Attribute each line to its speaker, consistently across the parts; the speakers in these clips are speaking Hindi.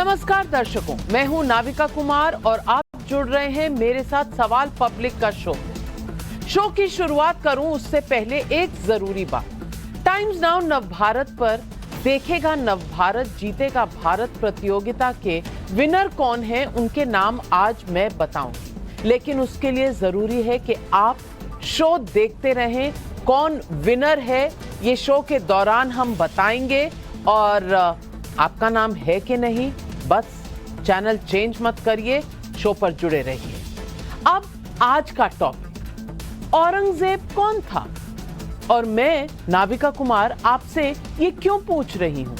Speaker 1: नमस्कार दर्शकों, मैं हूं नाविका कुमार और आप जुड़ रहे हैं मेरे साथ सवाल पब्लिक का शो की शुरुआत करूं उससे पहले एक जरूरी बात। टाइम्स नाउ नवभारत पर देखेगा नवभारत जीतेगा भारत प्रतियोगिता के विनर कौन है, उनके नाम आज मैं बताऊंगी, लेकिन उसके लिए जरूरी है कि आप शो देखते रहें। कौन विनर है ये शो के दौरान हम बताएंगे, और आपका नाम है कि नहीं, बस चैनल चेंज मत करिए, शो पर जुड़े रहिए। अब आज का टॉपिक, औरंगजेब कौन था? और मैं नाविका कुमार आपसे ये क्यों पूछ रही हूं?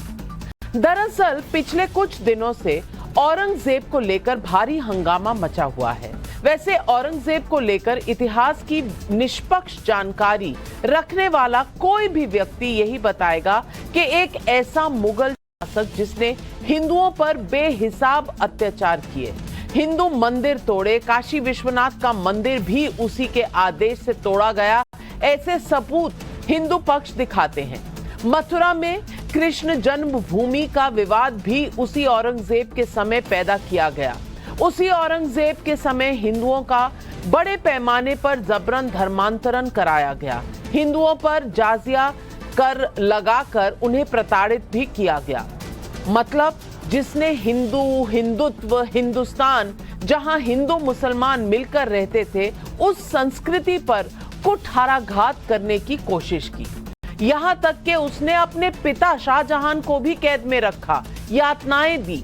Speaker 1: दरअसल पिछले कुछ दिनों से औरंगजेब को लेकर भारी हंगामा मचा हुआ है। वैसे औरंगजेब को लेकर इतिहास की निष्पक्ष जानकारी रखने वाला कोई भी व्यक्ति यही बताएगा कि एक ऐसा मुगल शासक जिसने हिंदुओं पर बेहिसाब अत्याचार किए, हिंदू मंदिर तोड़े, काशी विश्वनाथ का मंदिर भी उसी के आदेश से तोड़ा गया, ऐसे सबूत हिंदू पक्ष दिखाते हैं। मथुरा में कृष्ण जन्मभूमि का विवाद भी उसी औरंगजेब के समय पैदा किया गया। उसी औरंगजेब के समय हिंदुओं का बड़े पैमाने पर जबरन धर्मांतरण कराया गया। हिंदुओं पर जाजिया कर लगाकर उन्हें प्रताड़ित भी किया गया। मतलब जिसने हिंदुत्व, हिंदुस्तान जहां हिंदू मुसलमान मिलकर रहते थे, उस संस्कृति पर कुठाराघात करने की कोशिश की। यहां तक कि उसने अपने पिता शाहजहां को भी कैद में रखा, यातनाएं दी।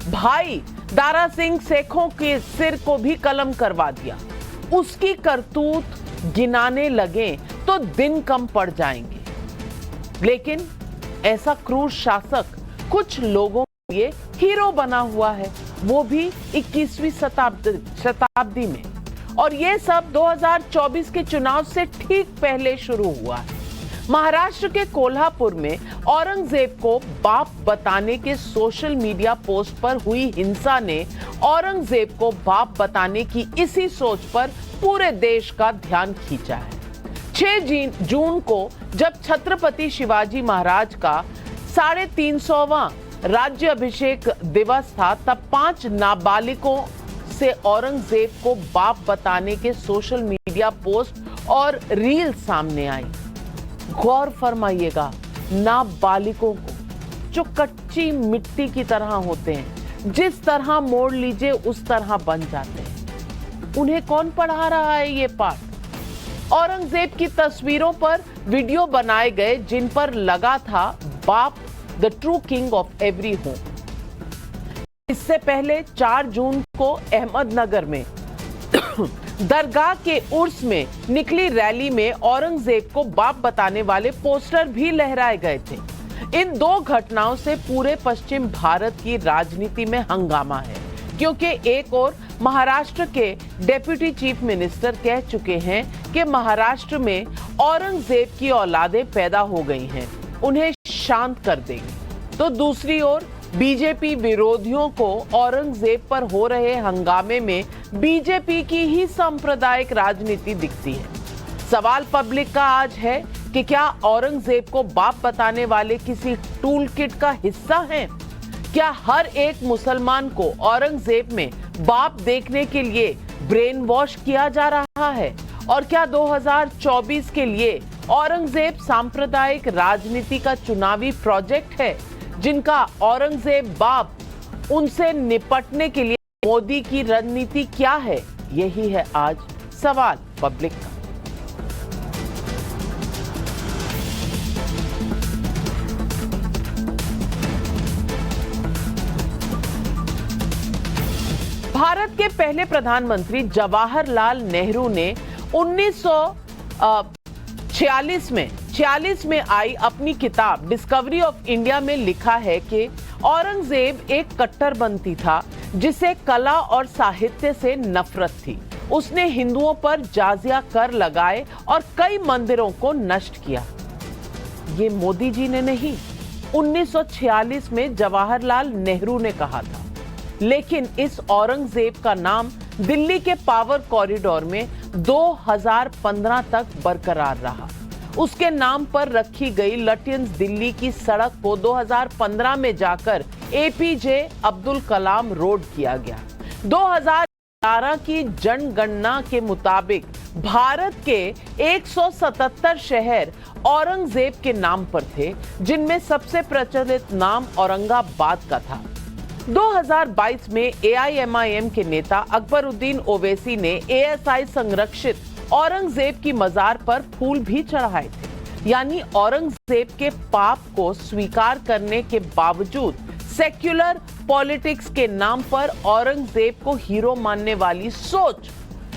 Speaker 1: भाई दारा सिंह शेखों के सिर को भी कलम करवा दिया। उसकी करतूत गिनाने लगे तो दिन कम पड़ जाएंगे। लेकिन ऐसा क्रूर शासक कुछ लोगों के लिए हीरो बना हुआ है, वो भी 21वीं शताब्दी में। और ये सब 2024 के चुनाव से ठीक पहले शुरू हुआ है। महाराष्ट्र के कोल्हापुर में औरंगजेब को बाप बताने के सोशल मीडिया पोस्ट पर हुई हिंसा ने औरंगजेब को बाप बताने की इसी सोच पर पूरे देश का ध्यान खींचा है। 6 जून को जब छत्रपति शिवाजी महाराज का 350वां राज्य अभिषेक दिवस था, तब 5 नाबालिगों से औरंगजेब को बाप बताने के सोशल मीडिया पोस्ट और रील सामने आई। गौर फरमाइएगा, नाबालिगों को, जो कच्ची मिट्टी की तरह होते हैं, जिस तरह मोड़ लीजिए उस तरह बन जाते हैं। उन्हें कौन पढ़ा रहा है ये पाठ? औरंगजेब की तस्वीरों पर वीडियो बनाए गए जिन पर लगा था बाप the true king of every home. इससे पहले 4 जून को अहमदनगर में दरगाह के उर्स में निकली रैली में औरंगजेब को बाप बताने वाले पोस्टर भी लहराए गए थे। इन 2 घटनाओं से पूरे पश्चिम भारत की राजनीति में हंगामा है, क्योंकि एक और महाराष्ट्र के डेप्यूटी चीफ मिनिस्टर कह चुके हैं कि महाराष्ट्र में औरंगजेब की औलादें पैदा हो गई हैं, उन्हें शांत कर देंगे। तो दूसरी ओर बीजेपी विरोधियों को औरंगजेब पर हो रहे हंगामे में बीजेपी की ही सांप्रदायिक राजनीति दिखती है। सवाल पब्लिक का आज है कि क्या औरंगजेब को बाप बताने वाले किसी टूल किट का हिस्सा हैं? क्या हर एक मुसलमान को औरंगजेब में बाप देखने के लिए ब्रेन वॉश किया जा रहा है? और क्या 2024 के लिए औरंगजेब सांप्रदायिक राजनीति का चुनावी प्रोजेक्ट है, जिनका औरंगजेब बाप, उनसे निपटने के लिए मोदी की रणनीति क्या है? यही है आज सवाल पब्लिक का। भारत के पहले प्रधानमंत्री जवाहरलाल नेहरू ने 1946 में आई अपनी किताब डिस्कवरी ऑफ इंडिया में लिखा है कि औरंगजेब एक कट्टरपंथी था जिसे कला और साहित्य से नफरत थी। उसने हिंदुओं पर जाजिया कर लगाए और कई मंदिरों को नष्ट किया। ये मोदी जी ने नहीं, 1946 में जवाहरलाल नेहरू ने कहा था। लेकिन इस औरंगजेब का नाम दिल्ली के पावर कॉरिडोर में 2015 तक बरकरार रहा। उसके नाम पर रखी गई लटियंस दिल्ली की सड़क को 2015 में जाकर एपीजे अब्दुल कलाम रोड किया गया। 2011 की जनगणना के मुताबिक भारत के 177 शहर औरंगजेब के नाम पर थे, जिनमें सबसे प्रचलित नाम औरंगाबाद का था। 2022 में एआईएमआईएम के नेता अकबरुद्दीन ओवैसी ने एएसआई संरक्षित औरंगजेब की मजार पर फूल भी चढ़ाए थे। यानी औरंगजेब के पाप को स्वीकार करने के बावजूद सेक्युलर पॉलिटिक्स के नाम पर औरंगजेब को हीरो मानने वाली सोच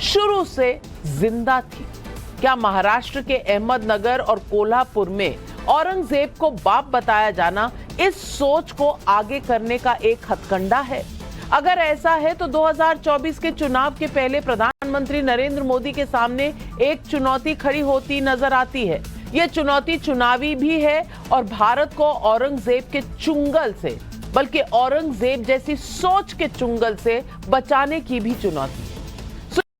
Speaker 1: शुरू से जिंदा थी। क्या महाराष्ट्र के अहमदनगर और कोल्हापुर में औरंगजेब को बाप बताया जाना इस सोच को आगे करने का एक हथकंडा है? अगर ऐसा है तो 2024 के चुनाव के पहले प्रधानमंत्री नरेंद्र मोदी के सामने एक चुनौती खड़ी होती नजर आती है। यह चुनौती चुनावी भी है और भारत को औरंगजेब के चुंगल से, बल्कि औरंगजेब जैसी सोच के चुंगल से बचाने की भी चुनौती है।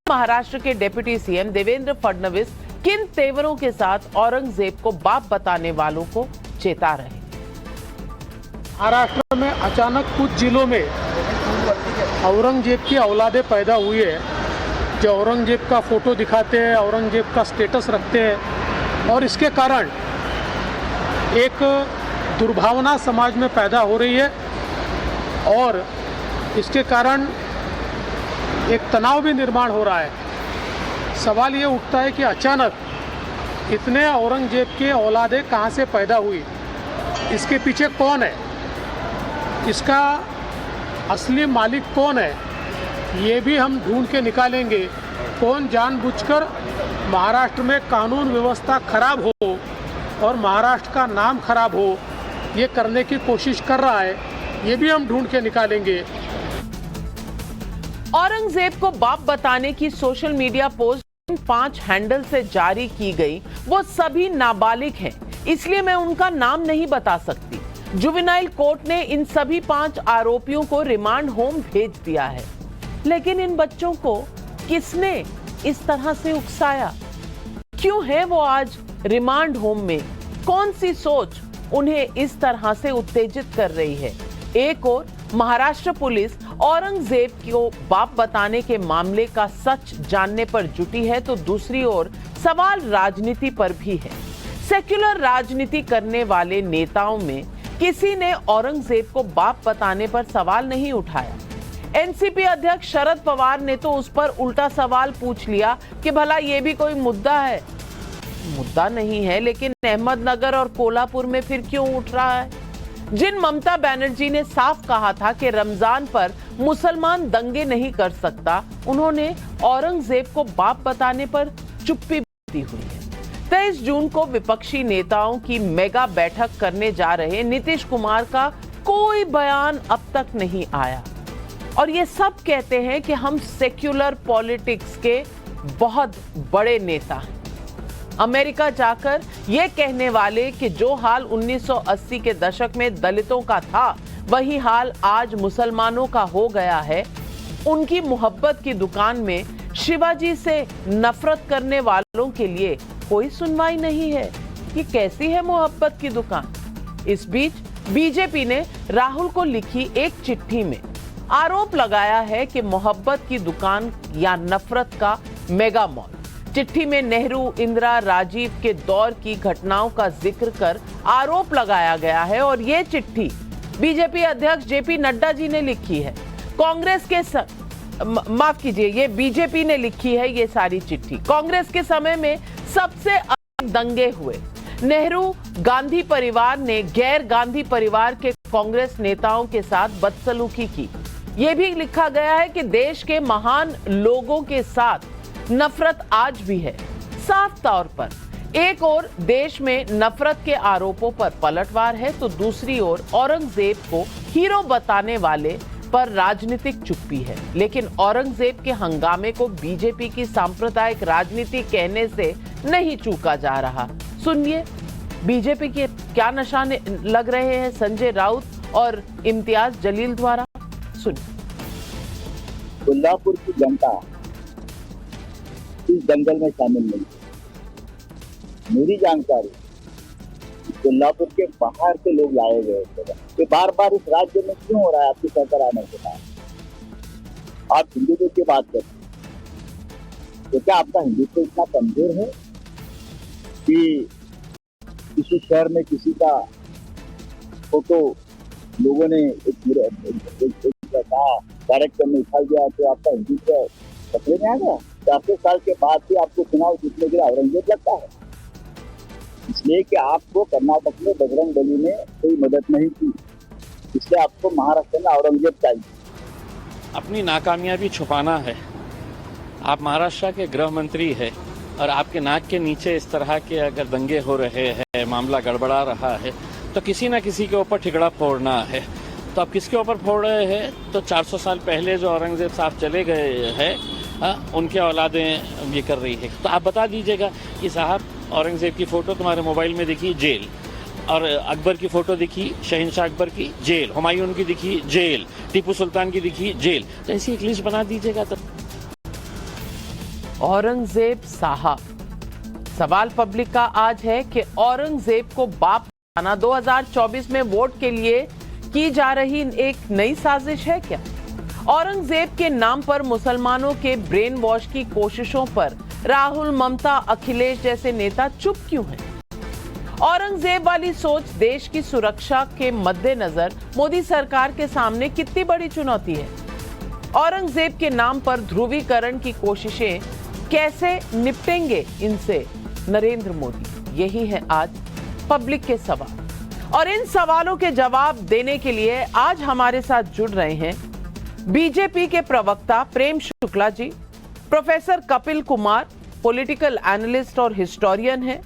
Speaker 1: महाराष्ट्र के डिप्टी सीएम देवेंद्र फडणवीस किन तेवरों के साथ औरंगजेब को बाप बताने वालों को चेता रहे?
Speaker 2: महाराष्ट्र में अचानक कुछ जिलों में औरंगजेब की औलादें पैदा हुई है, जो औरंगजेब का फोटो दिखाते हैं, औरंगजेब का स्टेटस रखते हैं, और इसके कारण एक दुर्भावना समाज में पैदा हो रही है और इसके कारण एक तनाव भी निर्माण हो रहा है। सवाल ये उठता है कि अचानक इतने औरंगजेब के औलादें कहाँ से पैदा हुई, इसके पीछे कौन है, इसका असली मालिक कौन है, ये भी हम ढूंढ के निकालेंगे। कौन जानबूझकर महाराष्ट्र में कानून व्यवस्था खराब हो और महाराष्ट्र का नाम खराब हो, ये करने की कोशिश कर रहा है, ये भी हम ढूंढ के निकालेंगे।
Speaker 1: औरंगजेब को बाप बताने की सोशल मीडिया पोस्ट 5 हैंडल से जारी की गई, वो सभी नाबालिग हैं, इसलिए मैं उनका नाम नहीं बता सकती। जुवेनाइल कोर्ट ने इन सभी 5 आरोपियों को रिमांड होम भेज दिया है। लेकिन इन बच्चों को किसने इस तरह से उकसाया? क्यों है वो आज रिमांड होम में? कौन सी सोच उन्हें इस तरह से उत्तेजित कर रही है? एक और महाराष्ट्र पुलिस औरंगजेब को बाप बताने के मामले का सच जानने पर जुटी है, तो दूसरी ओर सवाल राजनीति पर भी है। सेक्युलर राजनीति करने वाले नेताओं में किसी ने औरंगजेब को बाप बताने पर सवाल नहीं उठाया। एनसीपी अध्यक्ष शरद पवार ने तो उस पर उल्टा सवाल पूछ लिया कि भला ये भी कोई मुद्दा है? मुद्दा नहीं है, लेकिन अहमदनगर और कोल्हापुर में फिर क्यों उठ रहा है? जिन ममता बनर्जी ने साफ कहा था कि रमजान पर मुसलमान दंगे नहीं कर सकता, उन्होंने औरंगजेब को बाप बताने पर चुप्पी दी हुई है। 23 जून को विपक्षी नेताओं की मेगा बैठक करने जा रहे नीतीश कुमार का कोई बयान अब तक नहीं आया और ये सब कहते हैं कि हम सेक्युलर पॉलिटिक्स के बहुत बड़े नेता हैं। अमेरिका जाकर ये कहने वाले कि जो हाल 1980 के दशक में दलितों का था, वही हाल आज मुसलमानों का हो गया है। उनकी मोहब्बत की दुकान में शिवाजी से नफरत करने वालों के लिए कोई सुनवाई नहीं है। ये कैसी है मोहब्बत की दुकान? इस बीच बीजेपी ने राहुल को लिखी एक चिट्ठी में आरोप लगाया है कि मोहब्बत की दुकान या नफरत का मेगा मॉल। चिट्ठी में नेहरू, इंदिरा, राजीव के दौर की घटनाओं का जिक्र कर आरोप लगाया गया है और ये चिट्ठी बीजेपी अध्यक्ष जेपी नड्डा जी ने लिखी है। कांग्रेस के माफ कीजिए, ये बीजेपी ने लिखी है ये सारी चिट्ठी। कांग्रेस के समय में सबसे अधिक दंगे हुए। नेहरू गांधी परिवार ने गैर गांधी परिवार के कांग्रेस नेताओं के साथ बदसलूकी की। यह भी लिखा गया है कि देश के महान लोगों के साथ नफरत आज भी है। साफ तौर पर एक ओर देश में नफरत के आरोपों पर पलटवार है, तो दूसरी ओर औरंगजेब को हीरो बताने वाले पर राजनीतिक चुप्पी है। लेकिन औरंगजेब के हंगामे को बीजेपी की सांप्रदायिक राजनीति कहने से नहीं चूका जा रहा। सुनिए बीजेपी के क्या निशाने लग रहे हैं संजय राउत और इम्तियाज जलील द्वारा। सुनिए।
Speaker 3: कोल्हापुर की जनता इस दंगल में शामिल नहीं। मेरी जानकारी कोल्हापुर के बाहर से लोग लाए गए थे। ये बार बार इस राज्य में क्यों हो रहा है आपकी सरकार आने के बाद? आप हिंदुत्व की बात करते हैं, तो क्या आपका हिंदुत्व इतना कमजोर है कि किसी शहर में किसी का फोटो लोगों ने एक कार्यक्रम में उठा दिया तो आपका हिंदुत्व पकड़े में आ गया? 400 साल के बाद भी आपको चुनाव जीतने के लिए औरंगजेब लगता है, इसलिए कि आपको कर्नाटक में बजरंग बली ने कोई मदद नहीं की, इसलिए आपको महाराष्ट्र में औरंगजेब चाहिए।
Speaker 4: अपनी नाकामयाबी छुपाना है। आप महाराष्ट्र के गृह मंत्री है और आपके नाक के नीचे इस तरह के अगर दंगे हो रहे हैं, मामला गड़बड़ा रहा है, तो किसी न किसी के ऊपर ठिकड़ा फोड़ना है। तो आप किसके ऊपर फोड़ रहे हैं? तो 400 साल पहले जो औरंगजेब साहब चले गए हैं, उनके औलादें ये कर रही है। तो आप बता दीजिएगा कि साहब औरंगजेब की फ़ोटो तुम्हारे मोबाइल में दिखी, जेल। और अकबर की फ़ोटो दिखी, शहंशाह अकबर की, जेल। हुमायूं की दिखी, जेल। टीपू सुल्तान की दिखी, जेल। तो ऐसी एक लिस्ट बना दीजिएगा। तो
Speaker 1: औरंगजेब साहब, सवाल पब्लिक का आज है कि औरंगजेब को बाप बनाना 2024 में वोट के लिए की जा रही एक नई साजिश है क्या? औरंगजेब के नाम पर मुसलमानों के ब्रेन वॉश की कोशिशों पर राहुल, ममता, अखिलेश जैसे नेता चुप क्यों हैं? औरंगजेब वाली सोच देश की सुरक्षा के मद्देनजर मोदी सरकार के सामने कितनी बड़ी चुनौती है? औरंगजेब के नाम पर ध्रुवीकरण की कोशिशें कैसे निपटेंगे इनसे नरेंद्र मोदी? यही है आज पब्लिक के सवाल, और इन सवालों के जवाब देने के लिए आज हमारे साथ जुड़ रहे हैं बीजेपी के प्रवक्ता Prem Shukla ji, professor Kapil Kumar, political analyst और हिस्टोरियन हैं,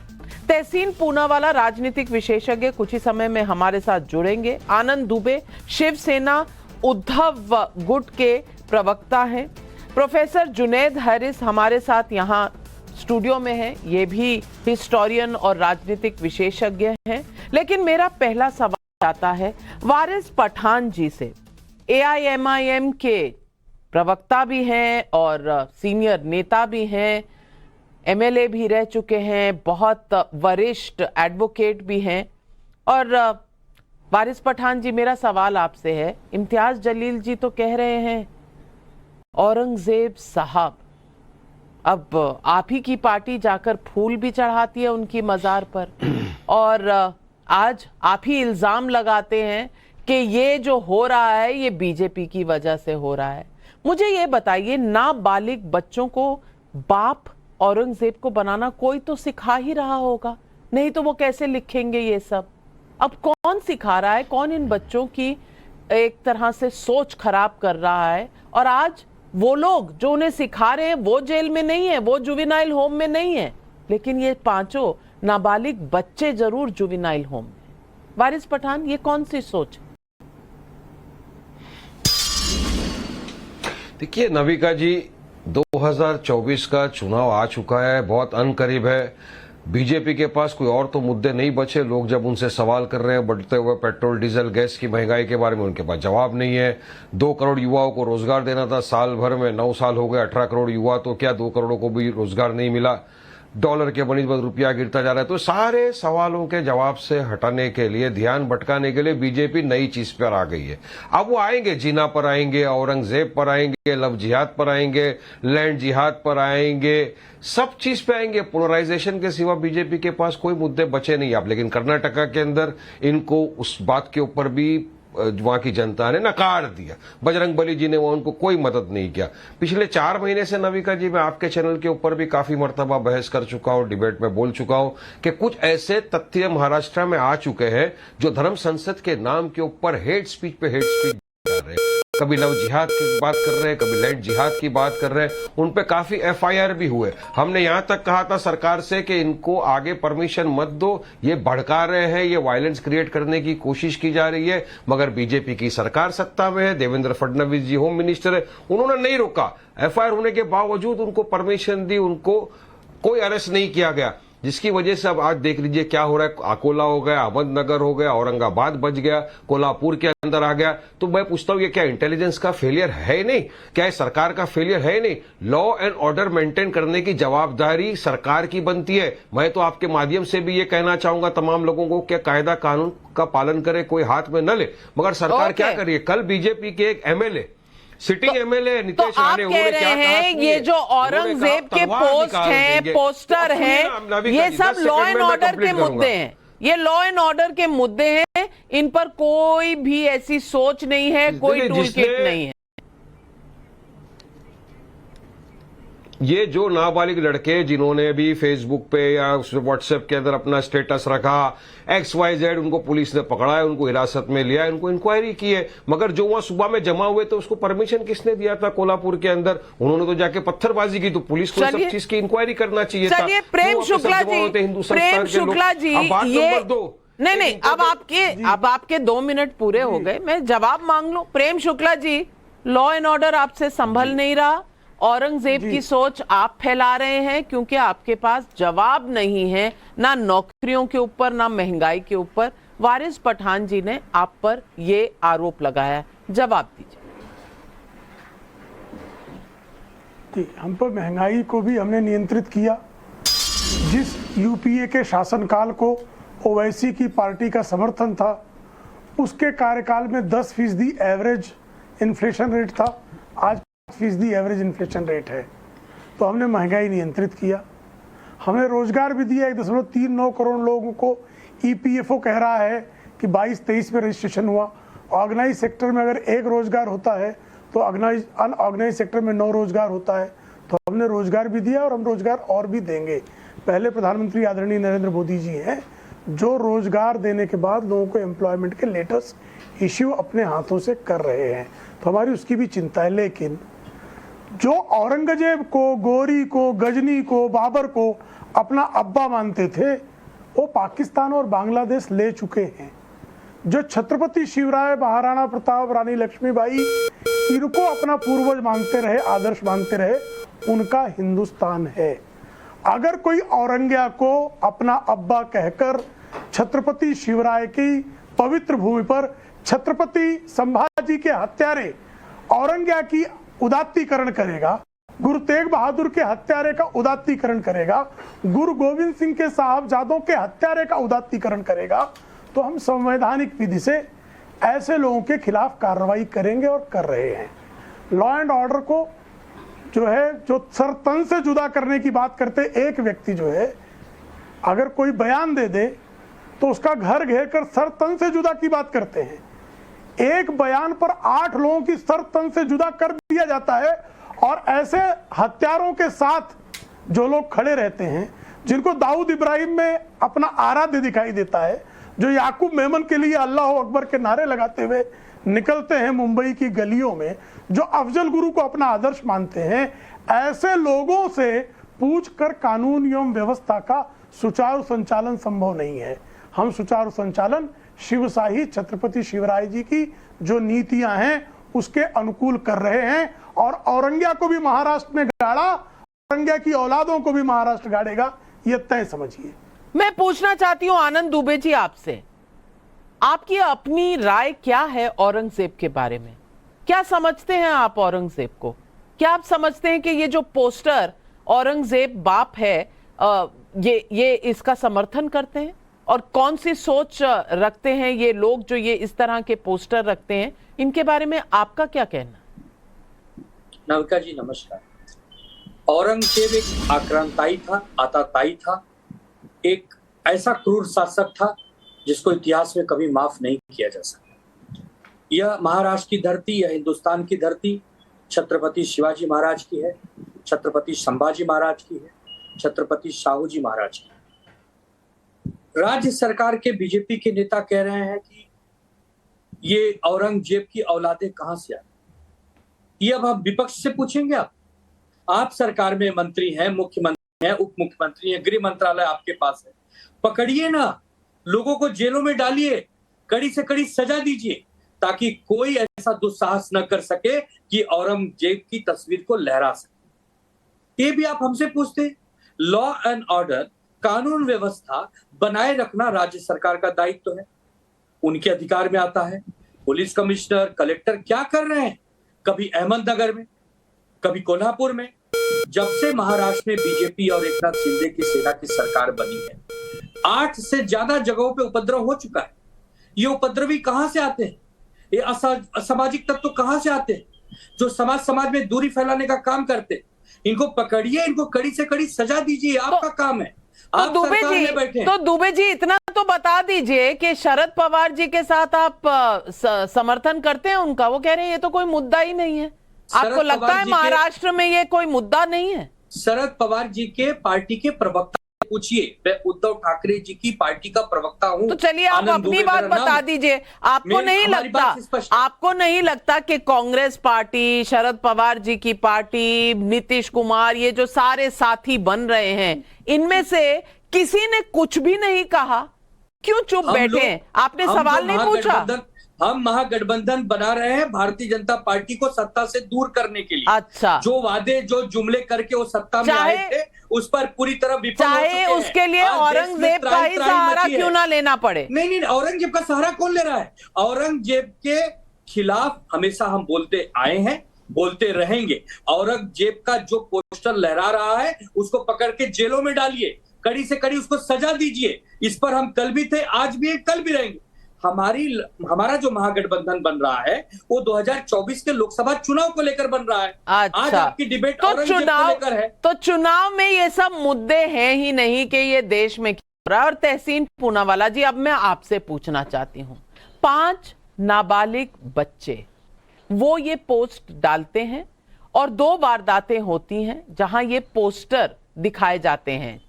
Speaker 1: तहसीन पूनावाला, राजनीतिक विशेषज्ञ, कुछ ही समय में हमारे साथ जुड़ेंगे, आनंद दुबे, शिवसेना उद्धव गुट के प्रवक्ता हैं, प्रोफेसर जुनैद हैरिस हमारे साथ यहाँ स्टूडियो में है, ये भी हिस्टोरियन और राजनीतिक विशेषज्ञ हैं। लेकिन मेरा पहला सवाल आता है वारिस पठान जी से। AIMIM के प्रवक्ता भी हैं और सीनियर नेता भी हैं, MLA भी रह चुके हैं, बहुत वरिष्ठ एडवोकेट भी हैं। और वारिस पठान जी, मेरा सवाल आपसे है, इम्तियाज जलील जी तो कह रहे हैं औरंगजेब साहब, अब आप ही की पार्टी जाकर फूल भी चढ़ाती है उनकी मजार पर, और आज आप ही इल्जाम लगाते हैं कि ये जो हो रहा है ये बीजेपी की वजह से हो रहा है। मुझे ये बताइए, नाबालिग बच्चों को बाप औरंगजेब को बनाना कोई तो सिखा ही रहा होगा, नहीं तो वो कैसे लिखेंगे ये सब? अब कौन सिखा रहा है? कौन इन बच्चों की एक तरह से सोच खराब कर रहा है? और आज वो लोग जो उन्हें सिखा रहे हैं वो जेल में नहीं है, वो जुवेनाइल होम में नहीं है, लेकिन ये पांचों नाबालिग बच्चे जरूर जुवेनाइल होम में। वारिस पठान, ये कौन सी सोच?
Speaker 5: देखिए नविका जी, 2024 का चुनाव आ चुका है, बहुत अनकरीब है। बीजेपी के पास कोई और तो मुद्दे नहीं बचे। लोग जब उनसे सवाल कर रहे हैं बढ़ते हुए पेट्रोल, डीजल, गैस की महंगाई के बारे में, उनके पास जवाब नहीं है। 2 करोड़ युवाओं को रोजगार देना था साल भर में, 9 साल हो गए, 18 करोड़ युवा, तो क्या 2 करोड़ को भी रोजगार नहीं मिला? डॉलर के बनिस्बत रुपया गिरता जा रहा है। तो सारे सवालों के जवाब से हटाने के लिए, ध्यान भटकाने के लिए बीजेपी नई चीज पर आ गई है। अब वो आएंगे, जीना पर आएंगे, औरंगजेब पर आएंगे, लव जिहाद पर आएंगे, लैंड जिहाद पर आएंगे, सब चीज पे आएंगे। पोलराइजेशन के सिवा बीजेपी के पास कोई मुद्दे बचे नहीं। आप लेकिन कर्नाटका के अंदर इनको उस बात के ऊपर भी वहां की जनता ने नकार दिया। बजरंग बली जी ने वो उनको कोई मदद नहीं किया। पिछले 4 महीने से नविका जी, मैं आपके चैनल के ऊपर भी काफी मर्तबा बहस कर चुका हूं, डिबेट में बोल चुका हूं कि कुछ ऐसे तथ्य महाराष्ट्र में आ चुके हैं जो धर्म संसद के नाम के ऊपर हेट स्पीच पे हेट स्पीच कर रहे हैं। कभी लव जिहाद की बात कर रहे हैं, कभी लैंड जिहाद की बात कर रहे हैं। उन पे काफी FIR भी हुए। हमने यहां तक कहा था सरकार से कि इनको आगे परमिशन मत दो, ये भड़का रहे हैं, ये वायलेंस क्रिएट करने की कोशिश की जा रही है। मगर बीजेपी की सरकार सत्ता में है, देवेंद्र फडणवीस जी होम मिनिस्टर है, उन्होंने नहीं रोका। FIR होने के बावजूद उनको परमिशन दी, उनको कोई अरेस्ट नहीं किया गया। जिसकी वजह से अब आज देख लीजिए क्या हो रहा है। अकोला हो गया, अहमदनगर हो गया, औरंगाबाद बच गया, कोल्हापुर के अंदर आ गया। तो मैं पूछता हूं ये क्या इंटेलिजेंस का फेलियर है नहीं? क्या ये सरकार का फेलियर है नहीं? लॉ एंड ऑर्डर मेंटेन करने की जवाबदारी सरकार की बनती है। मैं तो आपके माध्यम से भी ये कहना चाहूंगा तमाम लोगों को कि कायदा कानून का पालन करे, कोई हाथ में न ले। मगर सरकार क्या कर रही है? कल बीजेपी के एक MLA, sitting MLA Nitish Rane,
Speaker 1: कह रहे हैं ये जो औरंगजेब के पोस्ट हैं, पोस्टर हैं, ये सब लॉ एंड ऑर्डर के मुद्दे हैं। ये लॉ एंड ऑर्डर के मुद्दे हैं, इन पर कोई भी ऐसी सोच नहीं है, कोई टूल किट नहीं है।
Speaker 5: ये जो नाबालिग लड़के जिन्होंने भी फेसबुक पे या व्हाट्सएप के अंदर अपना स्टेटस रखा, XYZ, उनको पुलिस ने पकड़ा है, उनको हिरासत में लिया है, उनको इंक्वायरी की है। मगर जो वहां सुबह में जमा हुए तो उसको परमिशन किसने दिया था? कोल्हापुर के अंदर उन्होंने तो जाके पत्थरबाजी की। तो पुलिस को सब चीज की इंक्वायरी करना चाहिए था।
Speaker 1: प्रेम शुक्ला जी, प्रेम शुक्ला जी, ये नहीं, अब आपके 2 मिनट पूरे हो गए, मैं जवाब मांग लूं। प्रेम शुक्ला जी, लॉ एंड ऑर्डर आपसे संभल नहीं रहा। औरंगजेब की सोच आप फैला रहे हैं क्योंकि आपके पास जवाब नहीं है, ना नौकरियों के ऊपर, ना महंगाई के ऊपर। वारिस पठान जी ने आप पर ये आरोप लगाया, जवाब दीजिए।
Speaker 6: हम पर महंगाई को भी हमने नियंत्रित किया। जिस यूपीए के शासनकाल को ओवैसी की पार्टी का समर्थन था, उसके कार्यकाल में 10% एवरेज इन्फ्लेशन रेट था, आज 5% एवरेज इन्फ्लेशन रेट है। तो हमने महंगाई नियंत्रित किया। हमने रोजगार भी दिया। 1.39 करोड़ लोगों को EPFO कह रहा है कि 22-23 में रजिस्ट्रेशन हुआ। ऑर्गेनाइज सेक्टर में अगर 1 रोजगार होता है तो अनऑर्गेनाइज सेक्टर में 9 रोजगार होता है। तो हमने रोजगार भी दिया और हम रोजगार और भी देंगे। पहले प्रधानमंत्री आदरणीय नरेंद्र मोदी जी हैं जो रोजगार देने के बाद लोगों को एम्प्लॉयमेंट के लेटेस्ट इश्यू अपने हाथों से कर रहे हैं। तो हमारी उसकी भी चिंता है। लेकिन जो औरंगजेब को, गोरी को, गजनी को, बाबर को अपना अब्बा मानते थे, वो पाकिस्तान और बांग्लादेश ले चुके हैं। जो छत्रपति शिवराय, महाराणा प्रताप, रानी लक्ष्मीबाई, इनको अपना पूर्वज मानते रहे, आदर्श मानते रहे, उनका हिंदुस्तान है। अगर कोई औरंगिया को अपना अब्बा कहकर छत्रपति शिवराय की पवित्र भूमि पर छत्रपति संभाजी के हत्यारे औरंगिया की उदात्तीकरण करेगा, गुरु तेग बहादुर के हत्यारे का उदात्तीकरण करेगा, गुरु गोविंद सिंह के साहबजादों के हत्यारे का उदात्तीकरण करेगा, तो हम संवैधानिक विधि से ऐसे लोगों के खिलाफ कार्रवाई करेंगे और कर रहे हैं। लॉ एंड ऑर्डर को जो है, जो सर तन से जुदा करने की बात करते एक व्यक्ति जो है, अगर कोई बयान दे दे तो उसका घर घेर कर सर तन से जुदा की बात करते हैं। एक बयान पर 8 लोगों की सर तन से जुदा कर दिया जाता है। और ऐसे हत्यारों के साथ जो लोग खड़े रहते हैं, जिनको दाऊद इब्राहिम में अपना आराध्य दिखाई देता है, जो याकूब मेमन के लिए अल्लाह अकबर के नारे लगाते हुए निकलते हैं मुंबई की गलियों में, जो अफजल गुरु को अपना आदर्श मानते हैं, ऐसे लोगों से पूछकर कानून एवं व्यवस्था का सुचारू संचालन संभव नहीं है। हम सुचारू संचालन शिवशाही छत्रपति शिवराय जी की जो नीतियां हैं उसके अनुकूल कर रहे हैं। और औरंगिया को भी महाराष्ट्र में गाड़ा, औरंगिया की औलादों को भी महाराष्ट्र गाड़ेगा, ये तय समझिए।
Speaker 1: मैं पूछना चाहती हूं आनंद दुबे जी आपसे, आपकी अपनी राय क्या है औरंगजेब के बारे में? क्या समझते हैं आप औरंगजेब को? क्या आप समझते हैं कि ये जो पोस्टर औरंगजेब बाप है, ये इसका समर्थन करते हैं? और कौन सी सोच रखते हैं ये लोग जो ये इस तरह के पोस्टर रखते हैं? इनके बारे में आपका क्या कहना?
Speaker 7: नविका जी नमस्कार। औरंगजेब एक आक्रांताई था, आताताई था, एक ऐसा क्रूर शासक था जिसको इतिहास में कभी माफ नहीं किया जा सकता। यह महाराष्ट्र की धरती, यह हिंदुस्तान की धरती छत्रपति शिवाजी महाराज की है, छत्रपति संभाजी महाराज की है, छत्रपति शाहू जी महाराज की है। राज्य सरकार के बीजेपी के नेता कह रहे हैं कि ये औरंगजेब की औलादें कहां से आई। ये अब आप विपक्ष से पूछेंगे? आप सरकार में मंत्री हैं, मुख्यमंत्री हैं, उप मुख्यमंत्री हैं, गृह मंत्रालय आपके पास है, पकड़िए ना, लोगों को जेलों में डालिए, कड़ी से कड़ी सजा दीजिए, ताकि कोई ऐसा दुस्साहस न कर सके कि औरंगजेब की तस्वीर को लहरा सके। ये भी आप हमसे पूछते? लॉ एंड ऑर्डर कानून व्यवस्था बनाए रखना राज्य सरकार का दायित्व है, उनके अधिकार में आता है। पुलिस कमिश्नर, कलेक्टर क्या कर रहे हैं? कभी अहमदनगर में, कभी कोल्हापुर में। जब से महाराष्ट्र में बीजेपी और एकनाथ शिंदे की सेना की सरकार बनी है, 8 से ज्यादा जगहों पे उपद्रव हो चुका है। ये उपद्रवी कहां से आते हैं? ये असामाजिक तत्व कहां से आते हैं जो समाज में दूरी फैलाने का काम करते हैं? इनको पकड़िए, इनको कड़ी से कड़ी सजा दीजिए, आपका काम है। आप सरकार में बैठे हैं।
Speaker 1: तो दुबे जी इतना तो बता दीजिए कि शरद पवार जी के साथ आप समर्थन करते हैं उनका? वो कह रहे हैं ये तो कोई मुद्दा ही नहीं है। आपको लगता है महाराष्ट्र में ये कोई मुद्दा नहीं है?
Speaker 7: शरद पवार जी के पार्टी के प्रवक्ता पूछिए, मैं उद्धव ठाकरे जी की पार्टी का प्रवक्ता हूं।
Speaker 1: तो चलिए आप अपनी बात बता दीजिए। आपको नहीं लगता कि कांग्रेस पार्टी, शरद पवार जी की पार्टी, नीतीश कुमार, ये जो सारे साथी बन रहे हैं, इनमें से किसी ने कुछ भी नहीं कहा? क्यों चुप बैठे हैं? आपने सवाल नहीं पूछा?
Speaker 7: हम महागठबंधन बना रहे हैं भारतीय जनता पार्टी को सत्ता से दूर करने के लिए।
Speaker 1: अच्छा,
Speaker 7: जो वादे, जो जुमले करके वो सत्ता में आए थे, उस पर पूरी तरह विफल हो चुके हैं।
Speaker 1: उसके लिए औरंगजेब का ही सहारा क्यों ना लेना पड़े?
Speaker 7: नहीं, औरंगजेब का सहारा कौन ले रहा है? औरंगजेब के खिलाफ हमेशा हम बोलते आए हैं, बोलते रहेंगे। औरंगजेब का जो पोस्टर लहरा रहा है उसको पकड़ के जेलों में डालिए, कड़ी से कड़ी उसको सजा दीजिए। इस पर हम कल भी थे, आज भी है, कल भी रहेंगे। हमारा जो महागठबंधन बन रहा है वो 2024 के लोकसभा चुनाव को लेकर बन रहा है।
Speaker 1: अच्छा,
Speaker 7: आज आपकी डिबेट
Speaker 1: तो
Speaker 7: औरंगजेब को लेकर है।
Speaker 1: तो चुनाव में ये सब मुद्दे हैं ही नहीं कि ये देश में क्या हो रहा है। और तहसीन पूनावाला जी, अब मैं आपसे पूछना चाहती हूँ, 5 नाबालिग बच्चे वो ये पोस्ट डालते हैं और 2 वारदातें होती हैं जहां ये पोस्टर दिखाए जाते हैं,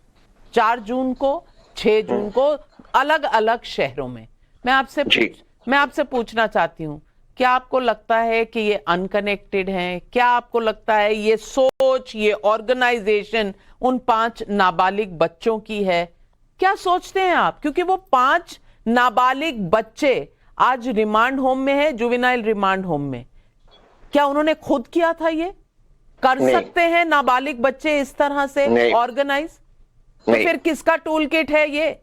Speaker 1: 4 जून को, 6 जून को, अलग अलग शहरों में। मैं आपसे पूछना चाहती हूँ, क्या आपको लगता है कि ये अनकनेक्टेड हैं? क्या आपको लगता है ये सोच, ये ऑर्गेनाइजेशन उन 5 नाबालिग बच्चों की है? क्या सोचते हैं आप? क्योंकि वो 5 नाबालिग बच्चे आज रिमांड होम में है, जुवेनाइल रिमांड होम में। क्या उन्होंने खुद किया था? ये कर सकते हैं नाबालिग बच्चे इस तरह से ऑर्गेनाइज? तो फिर किसका टूल किट है ये?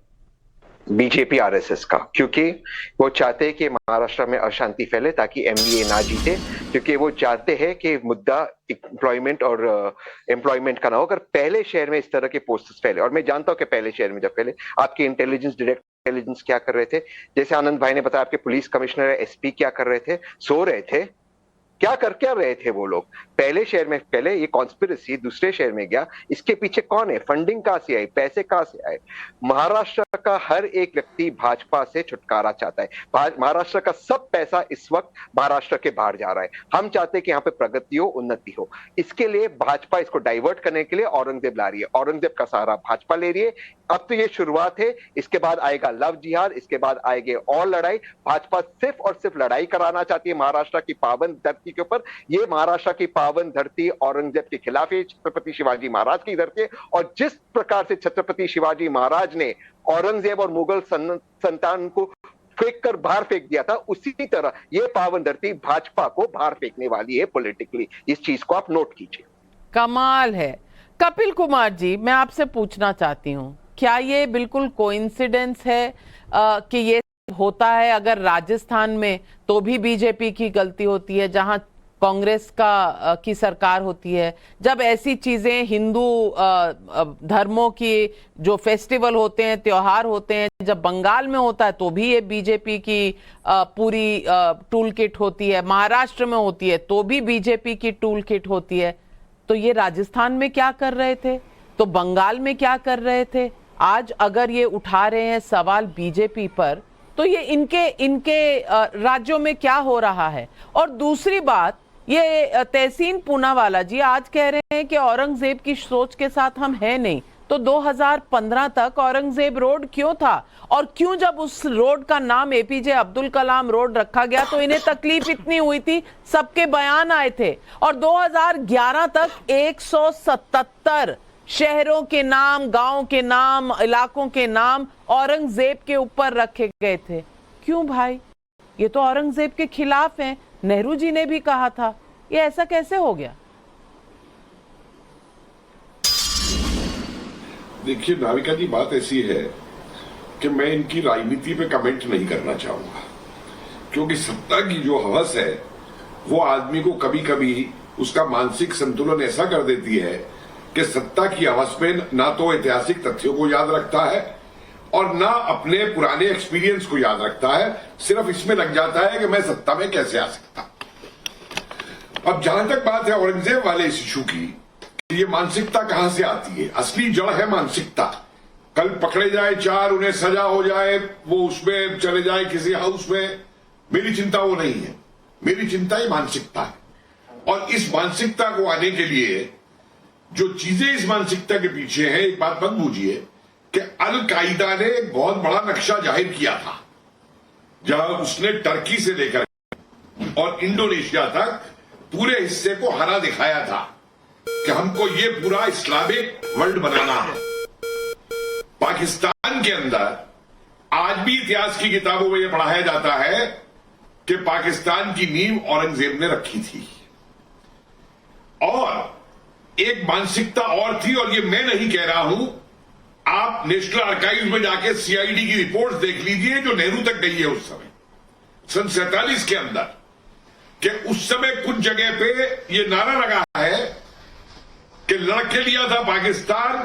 Speaker 8: बीजेपी आरएसएस का, क्योंकि वो चाहते हैं कि महाराष्ट्र में अशांति फैले ताकि एमडीए ना जीते, क्योंकि वो चाहते हैं कि मुद्दा एम्प्लॉयमेंट और एम्प्लॉयमेंट का ना हो। अगर पहले शहर में इस तरह के पोस्टर्स फैले, और मैं जानता हूं कि पहले शहर में जब फैले, आपके इंटेलिजेंस, डायरेक्ट इंटेलिजेंस क्या कर रहे थे? जैसे आनंद भाई ने बताया, आपके पुलिस कमिश्नर, एसपी क्या कर रहे थे? सो रहे थे? क्या रहे थे वो लोग? पहले शहर में पहले ये कॉन्स्पिरेसी दूसरे शहर में गया, इसके पीछे कौन है? फंडिंग कहां से आई? पैसे कहां से आए? महाराष्ट्र का हर एक व्यक्ति भाजपा से छुटकारा चाहता है। महाराष्ट्र का सब पैसा इस वक्त महाराष्ट्र के बाहर जा रहा है। हम चाहते हैं कि यहाँ पे प्रगति हो, उन्नति हो। इसके लिए भाजपा इसको डाइवर्ट करने के लिए औरंगजेब ला रही है, औरंगजेब का सहारा भाजपा ले रही है। अब तो ये शुरुआत है, इसके बाद आएगा लव जिहाद, इसके बाद आएगी और लड़ाई। भाजपा सिर्फ और सिर्फ लड़ाई कराना चाहती है महाराष्ट्र की पावन धरती के ऊपर। ये महाराष्ट्र की पावन धरती औरंगजेब के खिलाफ है, छत्रपति शिवाजी महाराज की धरती है। और जिस प्रकार से छत्रपति शिवाजी महाराज ने औरंगजेब और मुगल संतान को फेंक कर बाहर फेंक दिया था, उसी तरह ये पावन धरती भाजपा को बाहर फेंकने वाली है पॉलिटिकली। इस चीज को आप नोट कीजिए।
Speaker 1: कमाल है। कपिल कुमार जी, मैं आपसे पूछना चाहती हूँ, क्या ये बिल्कुल कोइंसिडेंस है कि ये होता है? अगर राजस्थान में तो भी बीजेपी की गलती होती है, जहां कांग्रेस की सरकार होती है। जब ऐसी चीजें हिंदू धर्मों की जो फेस्टिवल होते हैं, त्योहार होते हैं, जब बंगाल में होता है तो भी ये बीजेपी की पूरी टूल किट होती है। महाराष्ट्र में होती है तो भी बीजेपी की टूल किट होती है। तो ये राजस्थान में क्या कर रहे थे? तो बंगाल में क्या कर रहे थे? आज अगर ये उठा रहे हैं सवाल बीजेपी पर, तो ये इनके राज्यों में क्या हो रहा है? और दूसरी बात, ये तहसीन पूनावाला जी आज कह रहे हैं कि औरंगजेब की सोच के साथ हम हैं नहीं। तो 2015 तक औरंगजेब रोड क्यों था? और क्यों जब उस रोड का नाम एपीजे अब्दुल कलाम रोड रखा गया तो इन्हें तकलीफ इतनी हुई थी? सबके बयान आए थे। और 2011 तक 177 शहरों के नाम, गांव के नाम, इलाकों के नाम औरंगजेब के ऊपर रखे गए थे। क्यों भाई? ये तो औरंगजेब के खिलाफ है। नेहरू जी ने भी कहा था। ये ऐसा कैसे हो गया?
Speaker 9: देखिए नाविका जी, बात ऐसी है कि मैं इनकी राजनीति पे कमेंट नहीं करना चाहूंगा, क्योंकि सत्ता की जो हवस है वो आदमी को कभी कभी उसका मानसिक संतुलन ऐसा कर देती है कि सत्ता की हवस में ना तो ऐतिहासिक तथ्यों को याद रखता है और ना अपने पुराने एक्सपीरियंस को याद रखता है, सिर्फ इसमें लग जाता है कि मैं सत्ता में कैसे आ सकता। अब जहां तक बात है औरंगजेब वाले इस इशू की, ये मानसिकता कहां से आती है? असली जड़ है मानसिकता। कल पकड़े जाए 4, उन्हें सजा हो जाए, वो उसमें चले जाए किसी हाउस में, मेरी चिंता वो नहीं है। मेरी चिंता ही मानसिकता है। और इस मानसिकता को आने के लिए जो चीजें इस मानसिकता के पीछे हैं, एक बात मत बूझिए कि अल कायदा ने एक बहुत बड़ा नक्शा जाहिर किया था, जहां उसने टर्की से लेकर और इंडोनेशिया तक पूरे हिस्से को हरा दिखाया था कि हमको ये पूरा इस्लामिक वर्ल्ड बनाना है। पाकिस्तान के अंदर आज भी इतिहास की किताबों में यह पढ़ाया जाता है कि पाकिस्तान की नींव औरंगजेब ने रखी थी। और एक मानसिकता और थी, और ये मैं नहीं कह रहा हूं, आप नेशनल आर्काइव्स में जाके सीआईडी की रिपोर्ट देख लीजिए जो नेहरू तक गई है उस समय, सन 47 के अंदर, कि उस समय कुछ जगह पे ये नारा लगा है कि लड़के लिया था पाकिस्तान,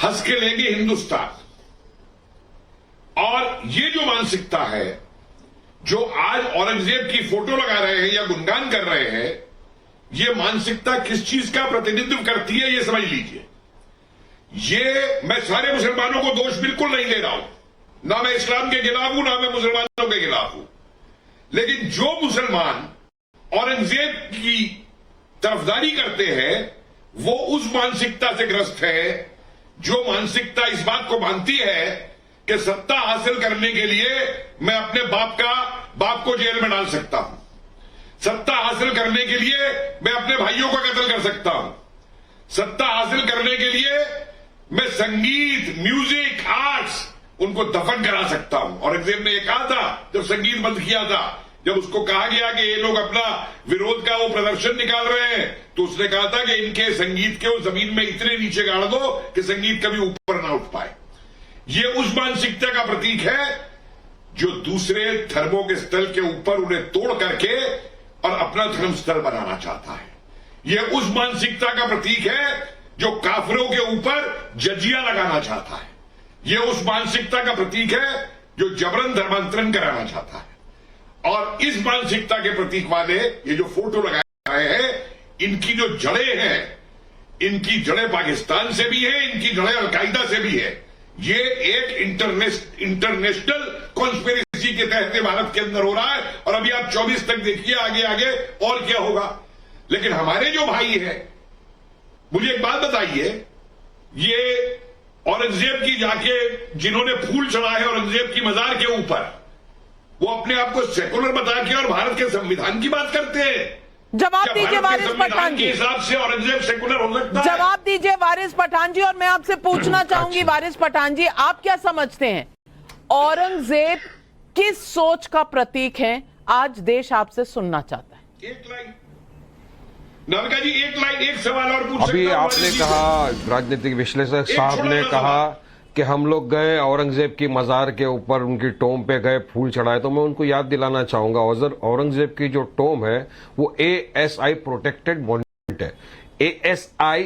Speaker 9: हंस के लेंगे हिंदुस्तान। और ये जो मानसिकता है, जो आज औरंगजेब की फोटो लगा रहे हैं या गुणगान कर रहे हैं, ये मानसिकता किस चीज का प्रतिनिधित्व करती है, ये समझ लीजिए। ये मैं सारे मुसलमानों को दोष बिल्कुल नहीं दे रहा हूं, ना मैं इस्लाम के खिलाफ हूं, ना मैं मुसलमानों के खिलाफ हूं, लेकिन जो मुसलमान औरंगजेब की तरफदारी करते हैं वो उस मानसिकता से ग्रस्त है, जो मानसिकता इस बात को मानती है कि सत्ता हासिल करने के लिए मैं अपने बाप को जेल में डाल सकता हूं, सत्ता हासिल करने के लिए मैं अपने भाइयों को कत्ल कर सकता हूं, सत्ता हासिल करने के लिए मैं संगीत, म्यूजिक, आर्ट्स उनको दफन करा सकता हूं। औरंगजेब ने यह कहा था जब संगीत बंद किया था, जब उसको कहा गया कि ये लोग अपना विरोध का वो प्रदर्शन निकाल रहे हैं, तो उसने कहा था कि इनके संगीत के वो जमीन में इतने नीचे गाड़ दो कि संगीत कभी ऊपर ना उठ पाए। ये उस मानसिकता का प्रतीक है जो दूसरे धर्मों के स्थल के ऊपर उन्हें तोड़ करके और अपना धर्म स्थल बनाना चाहता है। यह उस मानसिकता का प्रतीक है जो काफिरों के ऊपर जजिया लगाना चाहता है। यह उस मानसिकता का प्रतीक है जो जबरन धर्मांतरण कराना चाहता है। और इस मानसिकता के प्रतीक वाले ये जो फोटो लगाए रहे हैं, इनकी जो जड़ें हैं, इनकी जड़ें पाकिस्तान से भी है, इनकी जड़ें अलकायदा से भी है। ये एक इंटरनेशनल कॉन्स्पिरेसी के तहत भारत के अंदर हो रहा है। और अभी आप 24 तक देखिए आगे आगे और क्या होगा। लेकिन हमारे जो भाई हैं, मुझे एक बात बताइए, ये औरंगजेब की जाके जिन्होंने फूल चढ़ाए औरंगजेब की मजार के ऊपर, वो अपने आप को सेकुलर बता के और भारत के संविधान की बात करते हैं।
Speaker 1: जवाब दीजिए वारिस पठान जी,
Speaker 9: के हिसाब से औरंगजेब सेकुलर हो सकता है?
Speaker 1: जवाब दीजिए वारिस पठान जी। और मैं आपसे पूछना चाहूंगी वारिस पठान जी, आप क्या समझते हैं, औरंगजेब किस सोच का प्रतीक है? आज देश आपसे सुनना चाहता है।
Speaker 9: एक लाइन नाविका जी, एक सवाल और पूछ सकता हूं?
Speaker 5: अभी आपने कहा, राजनीतिक विश्लेषक साहब ने कहा कि हम लोग गए औरंगजेब की मजार के ऊपर, उनकी टोम पे गए, फूल चढ़ाए। तो मैं उनको याद दिलाना चाहूंगा, औरंगजेब की जो टोम है वो ASI प्रोटेक्टेड मॉन्यूमेंट है। ASI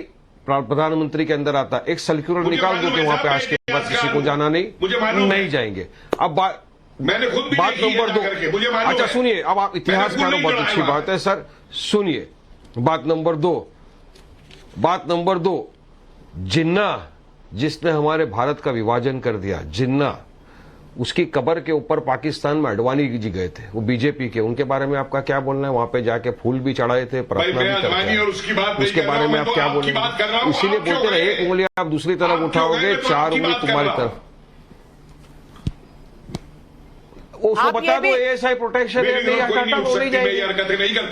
Speaker 5: प्रधानमंत्री के अंदर आता है। एक सर्कुलर निकाल दो कि वहां पे आज के बाद किसी को जाना नहीं जाएंगे। अब बात नंबर 2, अच्छा सुनिए, अब आप इतिहास में बहुत अच्छी बात है सर, सुनिए बात नंबर 2, जिन्ना जिसने हमारे भारत का विभाजन कर दिया, जिन्ना, उसकी कब्र के ऊपर पाकिस्तान में अडवाणी जी गए थे, वो बीजेपी के, उनके बारे में आपका क्या बोलना है? वहां पे जाके फूल भी चढ़ाए थे, प्रार्थना भी करते हैं, उसके बारे में आप क्या बोलेंगे? इसीलिए बोलते रहे, एक उंगली आप दूसरी तरफ उठाओगे, 4 उंगली तुम्हारी तरफ। उसको बता दो ASI प्रोटेक्शन है, नहीं हटाता वो नहीं जाएगी,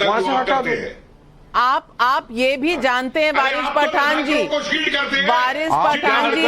Speaker 5: वहां से हटा दो।
Speaker 1: आप ये भी जानते हैं वारिस पठान जी, वारिस पठान जी,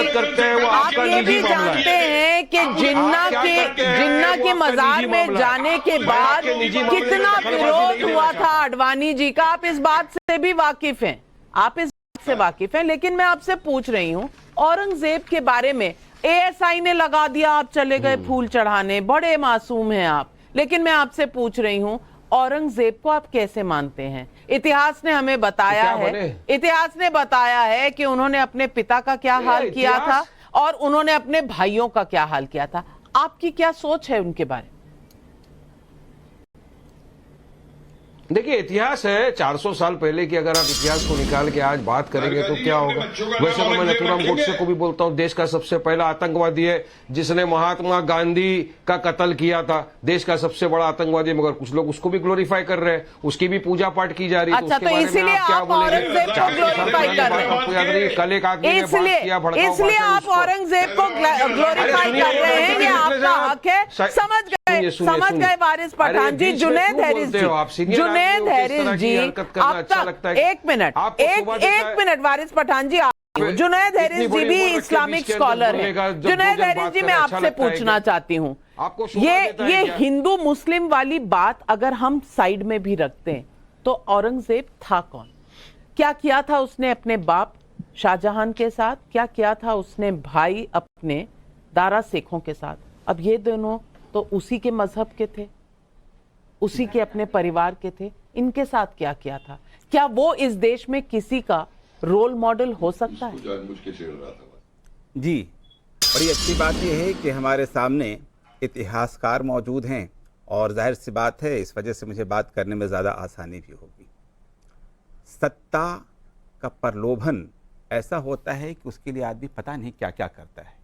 Speaker 1: आप ये भी जानते हैं कि जिन्ना के मजार में जाने के बाद कितना विरोध हुआ था अडवाणी जी का। आप इस बात से भी वाकिफ हैं, आप इस बात से वाकिफ हैं। लेकिन मैं आपसे पूछ रही हूं, औरंगजेब के बारे में एएसआई ने लगा दिया, आप चले गए फूल चढ़ाने, बड़े मासूम हैं आप। लेकिन मैं आपसे पूछ रही हूं, औरंगजेब को आप कैसे मानते हैं? इतिहास ने हमें बताया है, इतिहास ने बताया है कि उन्होंने अपने पिता का क्या हाल किया था और उन्होंने अपने भाइयों का क्या हाल किया था। आपकी क्या सोच है उनके बारे में?
Speaker 5: देखिए, इतिहास है 400 साल पहले की। अगर आप इतिहास को निकाल के आज बात करेंगे तो क्या होगा? वैसे तो मैं नथुराम गोडसे को भी बोलता हूँ, देश का सबसे पहला आतंकवादी है जिसने महात्मा गांधी का कत्ल किया था। देश का सबसे बड़ा आतंकवादी, मगर कुछ लोग उसको भी ग्लोरीफाई कर रहे हैं, उसकी भी पूजा पाठ की जा रही है।
Speaker 1: अच्छा, तो इसीलिए आप औरंगजेब को ग्लोरीफाई कर रहे हैं?
Speaker 5: कल एक आदमी ने बात किया, भड़काऊ
Speaker 1: इसलिए आप औरंगजेब को ग्लोरीफाई कर रहे हैं? ये आपका हक है। समझ गए वारिस पठान जी, जुनैद हैरिस जी, आपका एक मिनट वारिस पठान जी, जुनैद हैरिस जी भी इस्लामिक स्कॉलर हैं। जुनैद हैरिस जी, मैं आपसे पूछना चाहती हूँ, ये हिंदू मुस्लिम वाली बात अगर हम साइड में भी रखते हैं तो औरंगजेब था कौन? क्या किया था उसने अपने बाप शाहजहां के साथ? क्या किया था उसने भाई अपने दारा शेखों के साथ? अब ये दोनों तो उसी के मजहब के थे, उसी के अपने परिवार के थे। इनके साथ क्या किया था? क्या वो इस देश में किसी का रोल मॉडल हो सकता है?
Speaker 10: जी, बड़ी अच्छी बात यह है कि हमारे सामने इतिहासकार मौजूद हैं और जाहिर सी बात है, इस वजह से मुझे बात करने में ज़्यादा आसानी भी होगी। सत्ता का प्रलोभन ऐसा होता है कि उसके लिए आदमी पता नहीं क्या क्या करता है।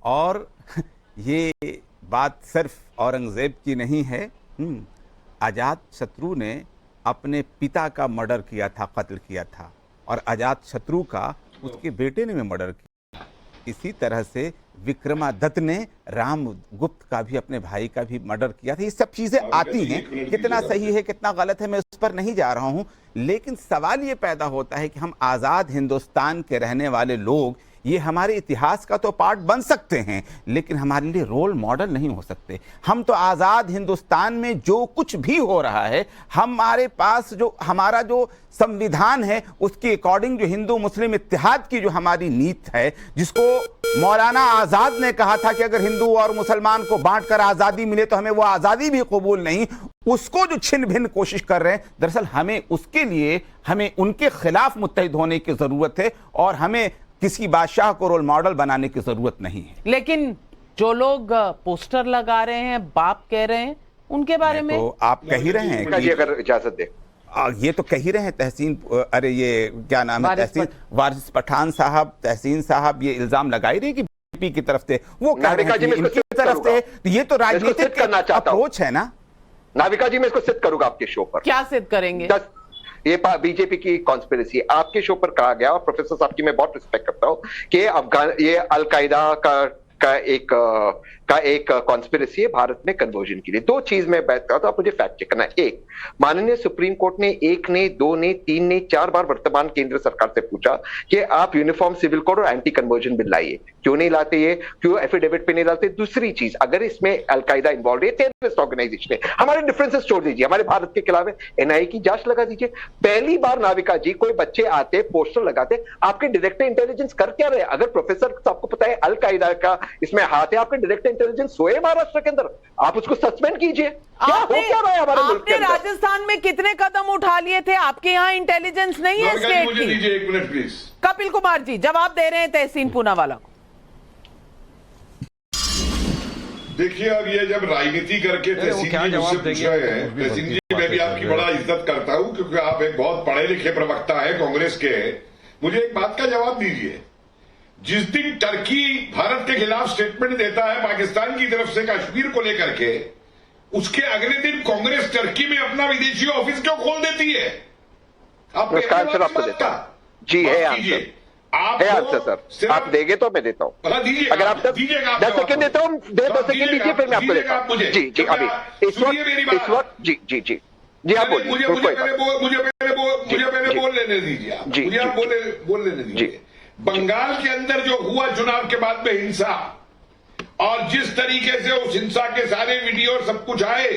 Speaker 10: और ये बात सिर्फ औरंगजेब की नहीं है। अजात शत्रु ने अपने पिता का मर्डर किया था, कत्ल किया था, और अजात शत्रु का उसके बेटे ने भी मर्डर किया। इसी तरह से विक्रमादित्य ने रामगुप्त का भी, अपने भाई का भी मर्डर किया था। ये सब चीज़ें आती हैं, कितना सही है कितना गलत है मैं उस पर नहीं जा रहा हूँ, लेकिन सवाल ये पैदा होता है कि हम आज़ाद हिंदुस्तान के रहने वाले लोग ये हमारे इतिहास का तो पार्ट बन सकते हैं, लेकिन हमारे लिए रोल मॉडल नहीं हो सकते। हम तो आज़ाद हिंदुस्तान में जो कुछ भी हो रहा है, हमारे पास जो हमारा जो संविधान है उसके अकॉर्डिंग जो हिंदू मुस्लिम इत्तेहाद की जो हमारी नीति है, जिसको मौलाना आज़ाद ने कहा था कि अगर हिंदू और मुसलमान को बांटकर आज़ादी मिले तो हमें वो आज़ादी भी कबूल नहीं, उसको जो छिन्न भिन्न कोशिश कर रहे हैं, दरअसल हमें उसके लिए हमें उनके खिलाफ मुत्तहिद होने की ज़रूरत है और हमें किसी बादशाह को रोल मॉडल बनाने की जरूरत नहीं है।
Speaker 1: लेकिन जो लोग पोस्टर लगा रहे हैं, बाप कह रहे हैं, उनके बारे में
Speaker 10: तो आप कह ही रहे हैं कि
Speaker 8: अगर इजाजत दे,
Speaker 10: ये तो कह ही रहे हैं तहसीन, अरे ये क्या नाम है, तहसीन वारिस पठान साहब, तहसीन साहब ये इल्जाम लगा ही रहे कि बीजेपी की तरफ से, वो कह रहे हैं कि इनकी तरफ से। तो ये तो राजनीतिक अप्रोच है ना।
Speaker 8: नाविका जी, मैं इसको सिद्ध करूंगा आपके शो पर।
Speaker 1: क्या सिद्ध करेंगे?
Speaker 8: ये बीजेपी की कॉन्स्पिरेसी आपके शो पर कहा गया, और प्रोफेसर साहब की मैं बहुत रिस्पेक्ट करता हूं कि ये अलकायदा का एक कॉन्स्पिरेसी है भारत में कन्वर्जन के लिए। दो चीज मैं बात करता हूं, आप मुझे फैक्ट चेक करना है। एक, माननीय सुप्रीम कोर्ट ने 1 ने 2 ने 3 ने 4 बार वर्तमान केंद्र सरकार से पूछा कि आप यूनिफॉर्म सिविल कोड और एंटी कन्वर्जन बिल लाइए। क्यों नहीं लाते? ये क्यों एफिडेविट पे नहीं लाते? दूसरी चीज, अगर इसमें अलकायदा इन्वॉल्व है, टेररिस्ट ऑर्गेनाइजेशन है, हमारे डिफरेंसेस छोड़ दीजिए, हमारे भारत के खिलाफ है, एनआईए की जांच लगा दीजिए। पहली बार नाविका जी कोई बच्चे आते, पोस्टर लगाते, आपके डायरेक्टर इंटेलिजेंस कर क्या रहे? अगर प्रोफेसर आपको पता है अलकायदा का इसमें हाथ है, आपके डायरेक्टर इंटेलिजेंस सोए महाराष्ट्र के अंदर, आप उसको सस्पेंड कीजिए।
Speaker 1: आपने राजस्थान में कितने कदम उठा लिए थे? आपके यहाँ इंटेलिजेंस नहीं है स्टेट की?
Speaker 9: दीजिए 1 मिनट प्लीज।
Speaker 1: कपिल कुमार जी जवाब दे रहे हैं तहसीन पूनावाला को।
Speaker 9: देखिए, अब ये जब राजनीति करके तहसीन जी मुझसे पूछ रहे हैं, तहसीन जी मैं भी आपकी बड़ा इज्जत करता हूं क्योंकि आप एक बहुत पढ़े लिखे प्रवक्ता है, कांग्रेस के। मुझे एक बात का जवाब दीजिए, जिस दिन टर्की भारत के खिलाफ स्टेटमेंट देता है पाकिस्तान की तरफ से कश्मीर को लेकर के, उसके अगले दिन कांग्रेस टर्की में अपना विदेशी ऑफिस क्यों खोल देती है? आप
Speaker 8: आंसर आपको देता जी है आंसर, सर आप देंगे तो मैं देता हूँ। अगर आप 10 सेकंड देता हूँ, 10 सेकंड दीजिए, फिर मैं आपको देता हूँ। जी जी, अभी इस वक्त जी जी जी जी, आप बोलिए।
Speaker 9: मुझे पहले बोल लेने दीजिए, मुझे आप बोल लेने दीजिए। बंगाल के अंदर जो हुआ चुनाव के बाद में हिंसा, और जिस तरीके से उस हिंसा के सारे वीडियो और सब कुछ आए,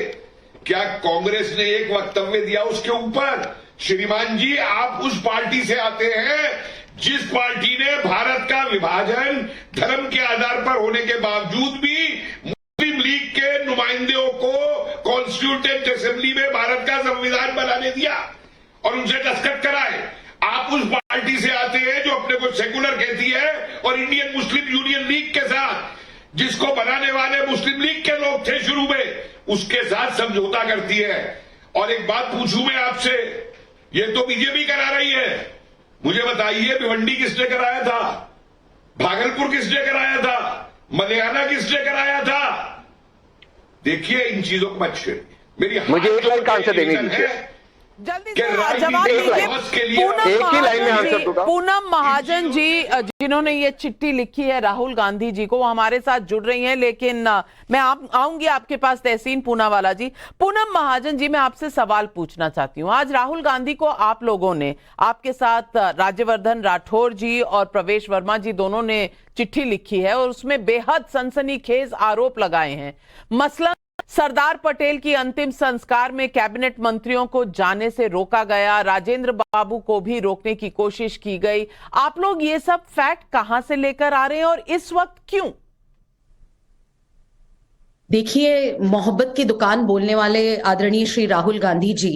Speaker 9: क्या कांग्रेस ने एक वक्तव्य दिया उसके ऊपर? श्रीमान जी, आप उस पार्टी से आते हैं जिस पार्टी ने भारत का विभाजन धर्म के आधार पर होने के बावजूद भी मुस्लिम लीग के नुमाइंदों को कॉन्स्टिट्यूटेंट असेंबली में भारत का संविधान बनाने दिया और उनसे दस्तखत कराए। आप उस पार्टी से आते हैं जो अपने को सेकुलर कहती है और इंडियन मुस्लिम यूनियन लीग के साथ, जिसको बनाने वाले मुस्लिम लीग के लोग थे शुरू में, उसके साथ समझौता करती है। और एक बात पूछूं मैं आपसे, ये तो बीजेपी करा रही है, मुझे बताइए भिवंडी किसने कराया था, भागलपुर किसने कराया था, मलयाना किसने कराया था? देखिए इन चीजों को मत छेड़िए। मेरी
Speaker 8: मुझे एक लाइन का आंसर देने दीजिए।
Speaker 1: जल्दी
Speaker 9: कि
Speaker 1: से
Speaker 9: राजनीतिक
Speaker 1: जवाब दीजिए।
Speaker 9: लाभ के लिए
Speaker 8: एक ही लाइन में आंसर दूंगा।
Speaker 1: पूनम महाजन जी जिन्होंने ये चिट्ठी लिखी है राहुल गांधी जी को, वो हमारे साथ जुड़ रही हैं, लेकिन मैं आऊंगी आपके पास तहसीन पूनावाला जी। पूनम महाजन जी, मैं आपसे सवाल पूछना चाहती हूँ। आज राहुल गांधी को आप लोगों ने, आपके साथ राज्यवर्धन राठौर जी और प्रवेश वर्मा जी दोनों ने चिट्ठी लिखी है और उसमें बेहद सनसनीखेज आरोप लगाए हैं। मसलन सरदार पटेल की अंतिम संस्कार में कैबिनेट मंत्रियों को जाने से रोका गया, राजेंद्र बाबू को भी रोकने की कोशिश की गई। आप लोग ये सब फैक्ट कहां से लेकर आ रहे हैं और इस वक्त क्यों?
Speaker 11: देखिए, मोहब्बत की दुकान बोलने वाले आदरणीय श्री राहुल गांधी जी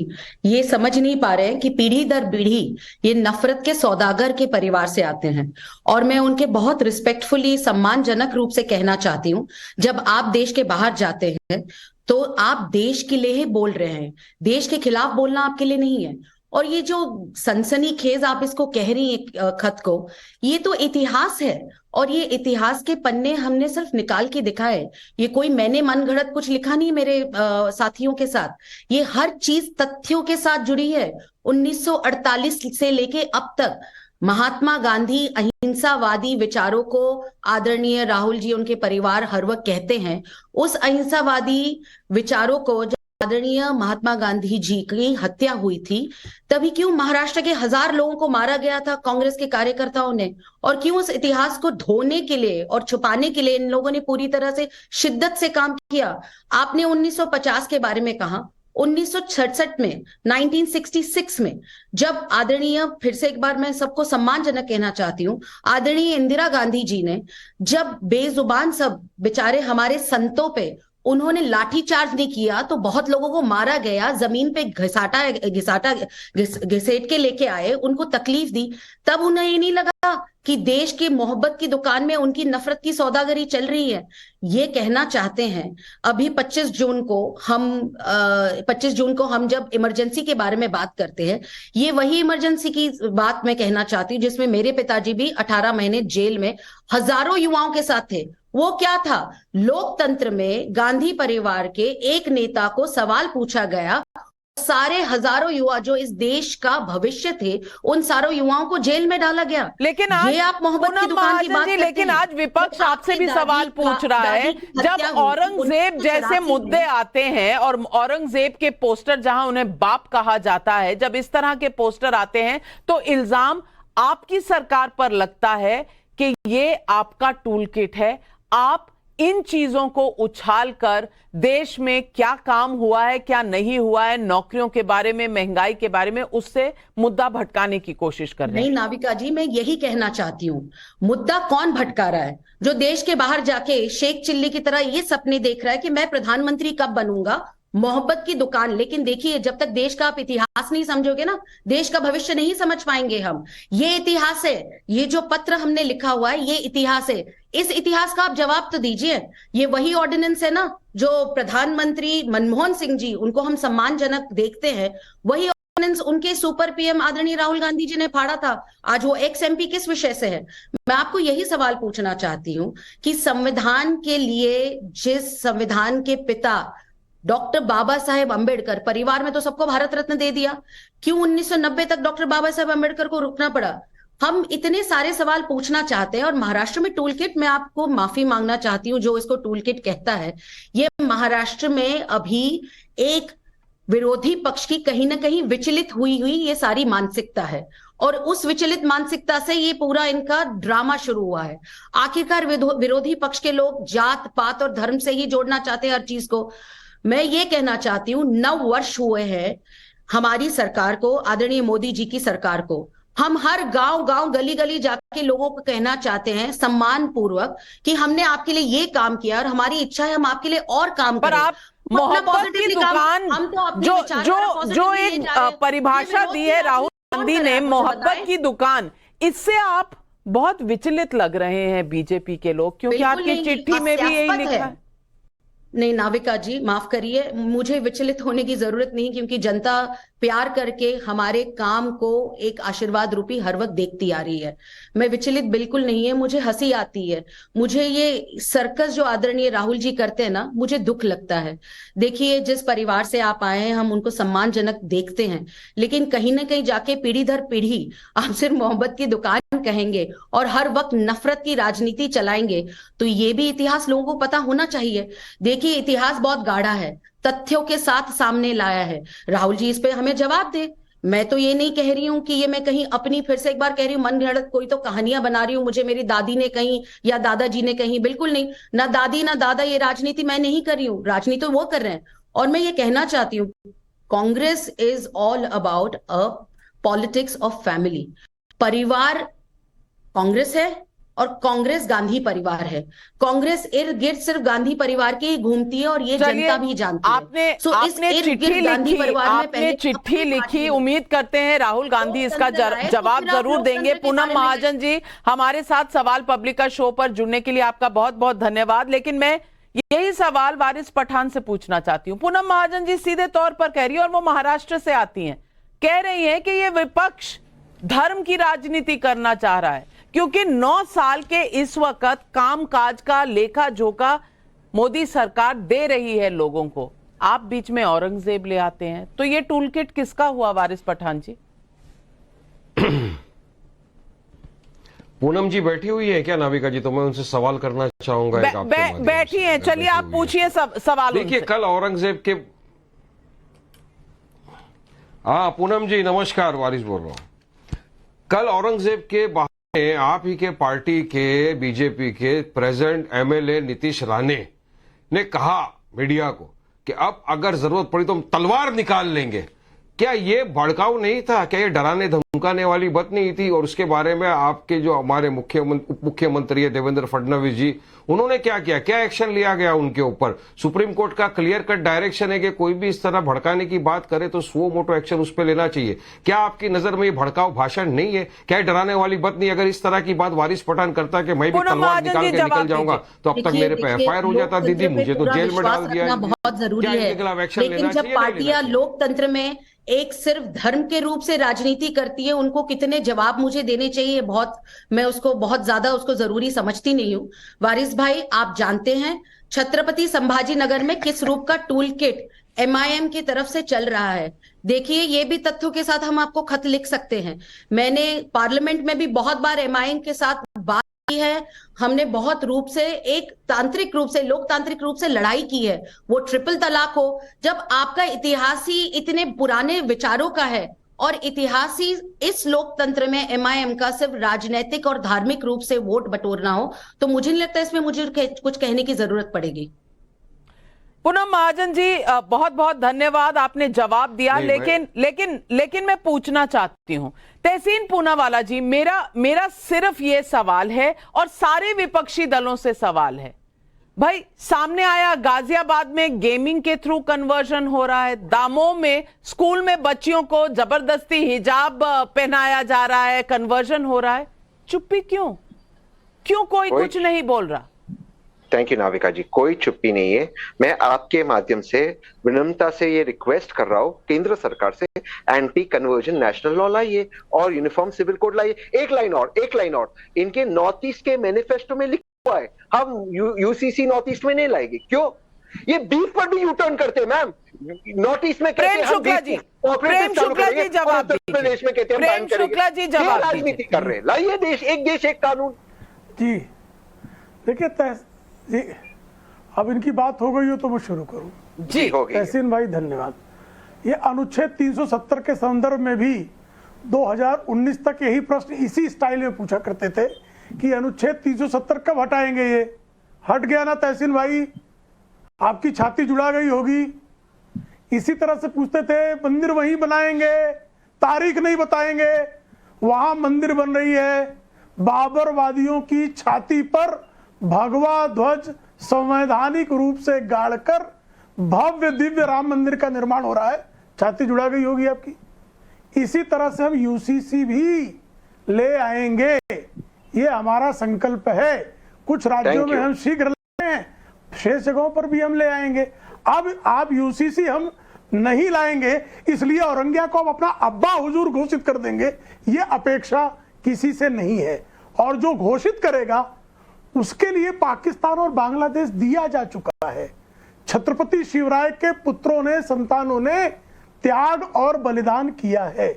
Speaker 11: ये समझ नहीं पा रहे हैं कि पीढ़ी दर पीढ़ी ये नफरत के सौदागर के परिवार से आते हैं। और मैं उनके बहुत रिस्पेक्टफुली, सम्मानजनक रूप से कहना चाहती हूँ, जब आप देश के बाहर जाते हैं तो आप देश के लिए ही बोल रहे हैं, देश के खिलाफ बोलना आपके लिए नहीं है। और ये जो सनसनीखेज आप इसको कह रही हैं खत को, ये तो इतिहास है और ये इतिहास के पन्ने हमने सिर्फ निकाल के दिखाए। ये कोई मैंने मनगढ़ंत कुछ लिखा नहीं मेरे साथियों के साथ, ये हर चीज तथ्यों के साथ जुड़ी है। 1948 से लेके अब तक महात्मा गांधी अहिंसावादी विचारों को आदरणीय राहुल जी, उनके परिवार हर वक्त कहते हैं। उस अहिंसावादी विचारों को आदरणीय महात्मा गांधी जी की हत्या हुई थी, तभी क्यों महाराष्ट्र के 1000 लोगों को मारा गया था कांग्रेस के कार्यकर्ताओं ने? और क्यों उस इतिहास को धोने के लिए और छुपाने के लिए इन लोगों ने पूरी तरह से शिद्दत से काम किया? आपने 1950 के बारे में कहा। 1966 में, 1966 में, जब आदरणीय, फिर से एक बार मैं सबको सम्मानजनक कहना चाहती हूँ, आदरणीय इंदिरा गांधी जी ने जब बेजुबान सब बेचारे हमारे संतों पे उन्होंने लाठीचार्ज नहीं किया तो बहुत लोगों को मारा गया, जमीन पे घिसेट के लेके आए, उनको तकलीफ दी, तब उन्हें ये नहीं लगा कि देश की मोहब्बत की दुकान में उनकी नफरत की सौदागरी चल रही है। ये कहना चाहते हैं। अभी 25 जून को हम जब इमरजेंसी के बारे में बात करते हैं, ये वही इमरजेंसी की बात मैं कहना चाहती हूँ जिसमें मेरे पिताजी भी 18 महीने जेल में हजारों युवाओं के साथ थे। वो क्या था? लोकतंत्र में गांधी परिवार के एक नेता को सवाल पूछा गया, सारे हजारों युवा जो इस देश का भविष्य थे, उन सारों युवाओं को जेल में डाला गया।
Speaker 1: लेकिन आज
Speaker 11: ये आप मोहब्बत की दुकान की बात करते हैं।
Speaker 1: लेकिन आज विपक्ष आपसे भी सवाल पूछ रहा है, जब औरंगजेब जैसे मुद्दे आते हैं और औरंगजेब के पोस्टर, जहां उन्हें बाप कहा जाता है, जब इस तरह के पोस्टर आते हैं तो इल्जाम आपकी सरकार पर लगता है कि ये आपका टूल किट है। आप इन चीजों को उछालकर देश में क्या काम हुआ है, क्या नहीं हुआ है, नौकरियों के बारे में, महंगाई के बारे में, उससे मुद्दा भटकाने की कोशिश कर रहे हैं।
Speaker 11: नहीं नाविका जी, मैं यही कहना चाहती हूँ, मुद्दा कौन भटका रहा है? जो देश के बाहर जाके शेख चिल्ली की तरह ये सपने देख रहा है कि मैं प्रधानमंत्री कब बनूंगा, मोहब्बत की दुकान। लेकिन देखिए, जब तक देश का आप इतिहास नहीं समझोगे ना, देश का भविष्य नहीं समझ पाएंगे हम। ये इतिहास है, ये जो पत्र हमने लिखा हुआ है, ये इतिहास है। इस इतिहास का आप जवाब तो दीजिए। ये वही ऑर्डिनेंस है ना जो प्रधानमंत्री मनमोहन सिंह जी, उनको हम सम्मानजनक देखते हैं, वही ऑर्डिनेंस उनके सुपर पीएम आदरणीय राहुल गांधी जी ने फाड़ा था। आज वो एक्स एमपी किस विषय से है? मैं आपको यही सवाल पूछना चाहती हूँ कि संविधान के लिए, जिस संविधान के पिता डॉक्टर बाबा साहेब अंबेडकर, परिवार में तो सबको भारत रत्न दे दिया, क्यों 1990 तक डॉक्टर बाबा साहेब अंबेडकर को रुकना पड़ा? हम इतने सारे सवाल पूछना चाहते हैं। और महाराष्ट्र में टूल किट, मैं आपको माफी मांगना चाहती हूँ जो इसको टूल किट कहता है, ये महाराष्ट्र में अभी एक विरोधी पक्ष की कहीं ना कहीं विचलित हुई ये सारी मानसिकता है, और उस विचलित मानसिकता से ये पूरा इनका ड्रामा शुरू हुआ है। आखिरकार विरोधी पक्ष के लोग जात पात और धर्म से ही जोड़ना चाहते हैं हर चीज को। मैं ये कहना चाहती हूँ, 9 वर्ष हुए हैं हमारी सरकार को, आदरणीय मोदी जी की सरकार को। हम हर गांव गांव गली गली जाके लोगों को कहना चाहते हैं सम्मान पूर्वक कि हमने आपके लिए ये काम किया और हमारी इच्छा है हम आपके लिए और काम
Speaker 1: पर
Speaker 11: करें।
Speaker 1: आप
Speaker 11: तो अपना
Speaker 1: मोहब्बत की
Speaker 11: positively काम-
Speaker 1: दुकान
Speaker 11: हम तो अपने
Speaker 1: जो
Speaker 11: विचारों
Speaker 1: जो
Speaker 11: पर
Speaker 1: जो
Speaker 11: positively
Speaker 1: एक
Speaker 11: ले जा रहे हैं।
Speaker 1: परिभाषा
Speaker 11: ये विरोध
Speaker 1: दी
Speaker 11: की
Speaker 1: है
Speaker 11: राजनीति
Speaker 1: राहुल
Speaker 11: कौन
Speaker 1: गांधी
Speaker 11: कर रहा
Speaker 1: ने
Speaker 11: है? मुझे
Speaker 1: मोहब्बत
Speaker 11: बताएं।
Speaker 1: की दुकान, इससे आप बहुत विचलित लग रहे हैं बीजेपी के लोग, क्योंकि
Speaker 11: बिल्कुल
Speaker 1: आपकी
Speaker 11: नहीं,
Speaker 1: चिट्ठी में भी यही
Speaker 11: हास्यास्पद
Speaker 1: लिखा है।
Speaker 11: नहीं नाविका जी माफ करिए, मुझे विचलित होने की जरूरत नहीं, क्योंकि जनता प्यार करके हमारे काम को एक आशीर्वाद रूपी हर वक्त देखती आ रही है। मैं विचलित बिल्कुल नहीं है, मुझे हंसी आती है। मुझे ये सर्कस जो आदरणीय राहुल जी करते हैं ना, मुझे दुख लगता है। देखिए जिस परिवार से आप आए हैं हम उनको सम्मानजनक देखते हैं, लेकिन कहीं ना कहीं जाके पीढ़ी दर पीढ़ी आप सिर्फ मोहब्बत की दुकान कहेंगे और हर वक्त नफरत की राजनीति चलाएंगे, तो ये भी इतिहास लोगों को पता होना चाहिए। देखिए इतिहास बहुत गाढ़ा है, तथ्यों के साथ सामने लाया है। राहुल जी इस पे हमें जवाब दे। मैं तो ये नहीं कह रही हूं कि ये मैं कहीं अपनी, फिर से एक बार कह रही हूं, मन गढ़ंत कोई तो कहानियां बना रही हूं, मुझे मेरी दादी ने कही या दादाजी ने कही, बिल्कुल नहीं। ना दादी ना दादा, ये राजनीति मैं नहीं कर रही हूँ, राजनीति तो वो कर रहे हैं। और मैं ये कहना चाहती हूँ, Congress is all about a politics of family. परिवार कांग्रेस है और कांग्रेस गांधी परिवार है। कांग्रेस इर्द गिर्द सिर्फ गांधी परिवार की ही घूमती है और ये
Speaker 1: चलिए,
Speaker 11: जनता भी जानती है।
Speaker 1: आपने
Speaker 11: इस
Speaker 1: आपने
Speaker 11: इर्द
Speaker 1: चिट्ठी
Speaker 11: गिर्द गांधी
Speaker 1: लिखी,
Speaker 11: परिवार में
Speaker 1: आपने
Speaker 11: पहले
Speaker 1: चिट्ठी
Speaker 11: अपनी
Speaker 1: लिखी,
Speaker 11: पार्टी-
Speaker 1: उम्मीद करते हैं राहुल गांधी इसका
Speaker 11: लोकतंत्र लाए, तो
Speaker 1: जवाब
Speaker 11: फिर आप
Speaker 1: जरूर
Speaker 11: लोकतंत्र
Speaker 1: देंगे।
Speaker 11: के
Speaker 1: पूनम
Speaker 11: बारे में-
Speaker 1: महाजन जी, हमारे साथ सवाल पब्लिक का शो पर जुड़ने के लिए आपका बहुत बहुत धन्यवाद। लेकिन मैं यही सवाल वारिस पठान से पूछना चाहती हूँ। पूनम महाजन जी सीधे तौर पर कह रही है, और वो महाराष्ट्र से आती हैं, कह रही है कि ये विपक्ष धर्म की राजनीति करना चाह रहा है, क्योंकि 9 साल के इस वक्त कामकाज का लेखा जोखा मोदी सरकार दे रही है लोगों को। आप बीच में औरंगजेब ले आते हैं, तो ये टूल किट किसका हुआ वारिस पठान जी?
Speaker 5: पूनम जी बैठी हुई है क्या नाविका जी? तो मैं उनसे सवाल करना चाहूंगा एक आपके माध्यम
Speaker 1: बैठी
Speaker 5: से।
Speaker 1: हैं, चलिए आप पूछिए सवाल
Speaker 5: देखिए
Speaker 1: उनसे।
Speaker 5: कल औरंगजेब के, हाँ पूनम जी नमस्कार, वारिस बोल रहा हूं। कल औरंगजेब के बहाने आप ही के पार्टी के बीजेपी के प्रेजेंट एमएलए नीतीश राणे ने कहा मीडिया को कि अब अगर जरूरत पड़ी तो हम तलवार निकाल लेंगे। क्या ये भड़काऊ नहीं था? क्या ये डराने धमकाने वाली बात नहीं थी? और उसके बारे में आपके जो हमारे उप मुख्यमंत्री है देवेंद्र फडणवीस जी, उन्होंने क्या किया? क्या एक्शन लिया गया उनके ऊपर? सुप्रीम कोर्ट का क्लियर कट डायरेक्शन है कि कोई भी इस तरह भड़काने की बात करे तो सुओ मोटो एक्शन उस पर लेना चाहिए। क्या आपकी नजर में ये भड़काऊ भाषण नहीं है? क्या ये डराने वाली बात नहीं? अगर इस तरह की बात वारिस पठान करता कि मैं भी
Speaker 1: पूनम
Speaker 5: तलवार
Speaker 1: महाजन
Speaker 5: निकाल
Speaker 1: जी
Speaker 5: के
Speaker 1: जवाब
Speaker 5: निकल जाऊंगा, तो अब तक मेरे पे एफआईआर हो जाता। दीदी मुझे तो जेल में डाल दिया।
Speaker 11: बहुत जरूरी
Speaker 5: क्या इनके खिलाफ
Speaker 11: है,
Speaker 5: एक्शन
Speaker 11: लेकिन
Speaker 5: लेना
Speaker 11: जब
Speaker 5: चाहिए, नहीं
Speaker 11: पार्टियां
Speaker 5: लेना चाहिए?
Speaker 11: लोकतंत्र में एक सिर्फ धर्म के रूप से राजनीति करती है, उनको कितने जवाब मुझे देने चाहिए, बहुत मैं उसको बहुत ज्यादा उसको जरूरी समझती नहीं हूँ। वारिस भाई आप जानते हैं छत्रपति संभाजी नगर में किस रूप का टूल किट एमआईएम की तरफ से चल रहा है। देखिए ये भी तथ्यों के साथ हम आपको खत लिख सकते हैं। मैंने पार्लियामेंट में भी बहुत बार एमआईएम के साथ बात की है, हमने बहुत रूप से एक तांत्रिक रूप से लोकतांत्रिक रूप से लड़ाई की है। वो ट्रिपल तलाक हो, जब आपका इतिहास ही इतने पुराने विचारों का है और इतिहास ही इस लोकतंत्र में एमआईएम का सिर्फ राजनीतिक और धार्मिक रूप से वोट बटोरना हो, तो मुझे नहीं लगता इसमें मुझे कुछ कहने की जरूरत पड़ेगी।
Speaker 1: पूनम महाजन जी बहुत बहुत धन्यवाद, आपने जवाब दिया। लेकिन मैं पूछना चाहती हूं तहसीन पूनावाला जी, मेरा सिर्फ ये सवाल है और सारे विपक्षी दलों से सवाल है। भाई सामने आया गाजियाबाद में गेमिंग के थ्रू कन्वर्जन हो रहा है, दामोह में स्कूल में बच्चियों को जबरदस्ती हिजाब पहनाया जा रहा है, कन्वर्जन हो रहा है। चुप्पी क्यों कोई कुछ नहीं बोल रहा?
Speaker 8: थैंक यू नाविका जी, कोई चुप्पी नहीं है। मैं आपके माध्यम से विनम्रता से ये रिक्वेस्ट कर रहा हूँ केंद्र सरकार से, एंटी कन्वर्जन नेशनल लॉ लाइए और यूनिफॉर्म सिविल कोड लाइए। एक लाइन और इनके नॉर्थ ईस्ट के मैनिफेस्टो में लिखा हुआ है, हम यूसीसी नॉर्थ ईस्ट में नहीं लाएंगे। क्यों? ये बीफ पर भी यू टर्न करते हैं मैम। नॉर्थ ईस्ट में
Speaker 1: प्रेम शुक्ला जी जवाब
Speaker 8: प्रदेश में कहते हैं
Speaker 1: प्रेम शुक्ला जी जवाब
Speaker 8: राजनीति कर रहे हैं। लाइए देश एक कानून।
Speaker 6: जी देखिए जी, अब इनकी बात हो गई हो तो मैं शुरू करूं।
Speaker 8: जी हो गई।
Speaker 6: तहसीन भाई धन्यवाद। ये अनुच्छेद 370 के संदर्भ में भी 2019 तक यही प्रश्न इसी स्टाइल में पूछा करते थे कि अनुच्छेद 370 कब हटाएंगे। ये हट गया ना तहसीन भाई, आपकी छाती जुड़ा गई होगी। इसी तरह से पूछते थे मंदिर वहीं बनाएंगे, तारीख नहीं बताएंगे। वहां मंदिर बन रही है, बाबरवादियों की छाती पर भगवा ध्वज संवैधानिक रूप से गाड़कर भव्य दिव्य राम मंदिर का निर्माण हो रहा है। छाती जुड़ा गई होगी आपकी। इसी तरह से हम यूसीसी भी ले आएंगे, ये हमारा संकल्प है। कुछ राज्यों में हम शीघ्र लाए हैं, शेष जगहों पर भी हम ले आएंगे। अब आप यूसीसी हम नहीं लाएंगे इसलिए औरंगिया को हम अपना अब्बा हुजूर घोषित कर देंगे, ये अपेक्षा किसी से नहीं है। और जो घोषित करेगा उसके लिए पाकिस्तान और बांग्लादेश दिया जा चुका है। छत्रपति शिवराय के पुत्रों ने, संतानों ने त्याग और बलिदान किया है।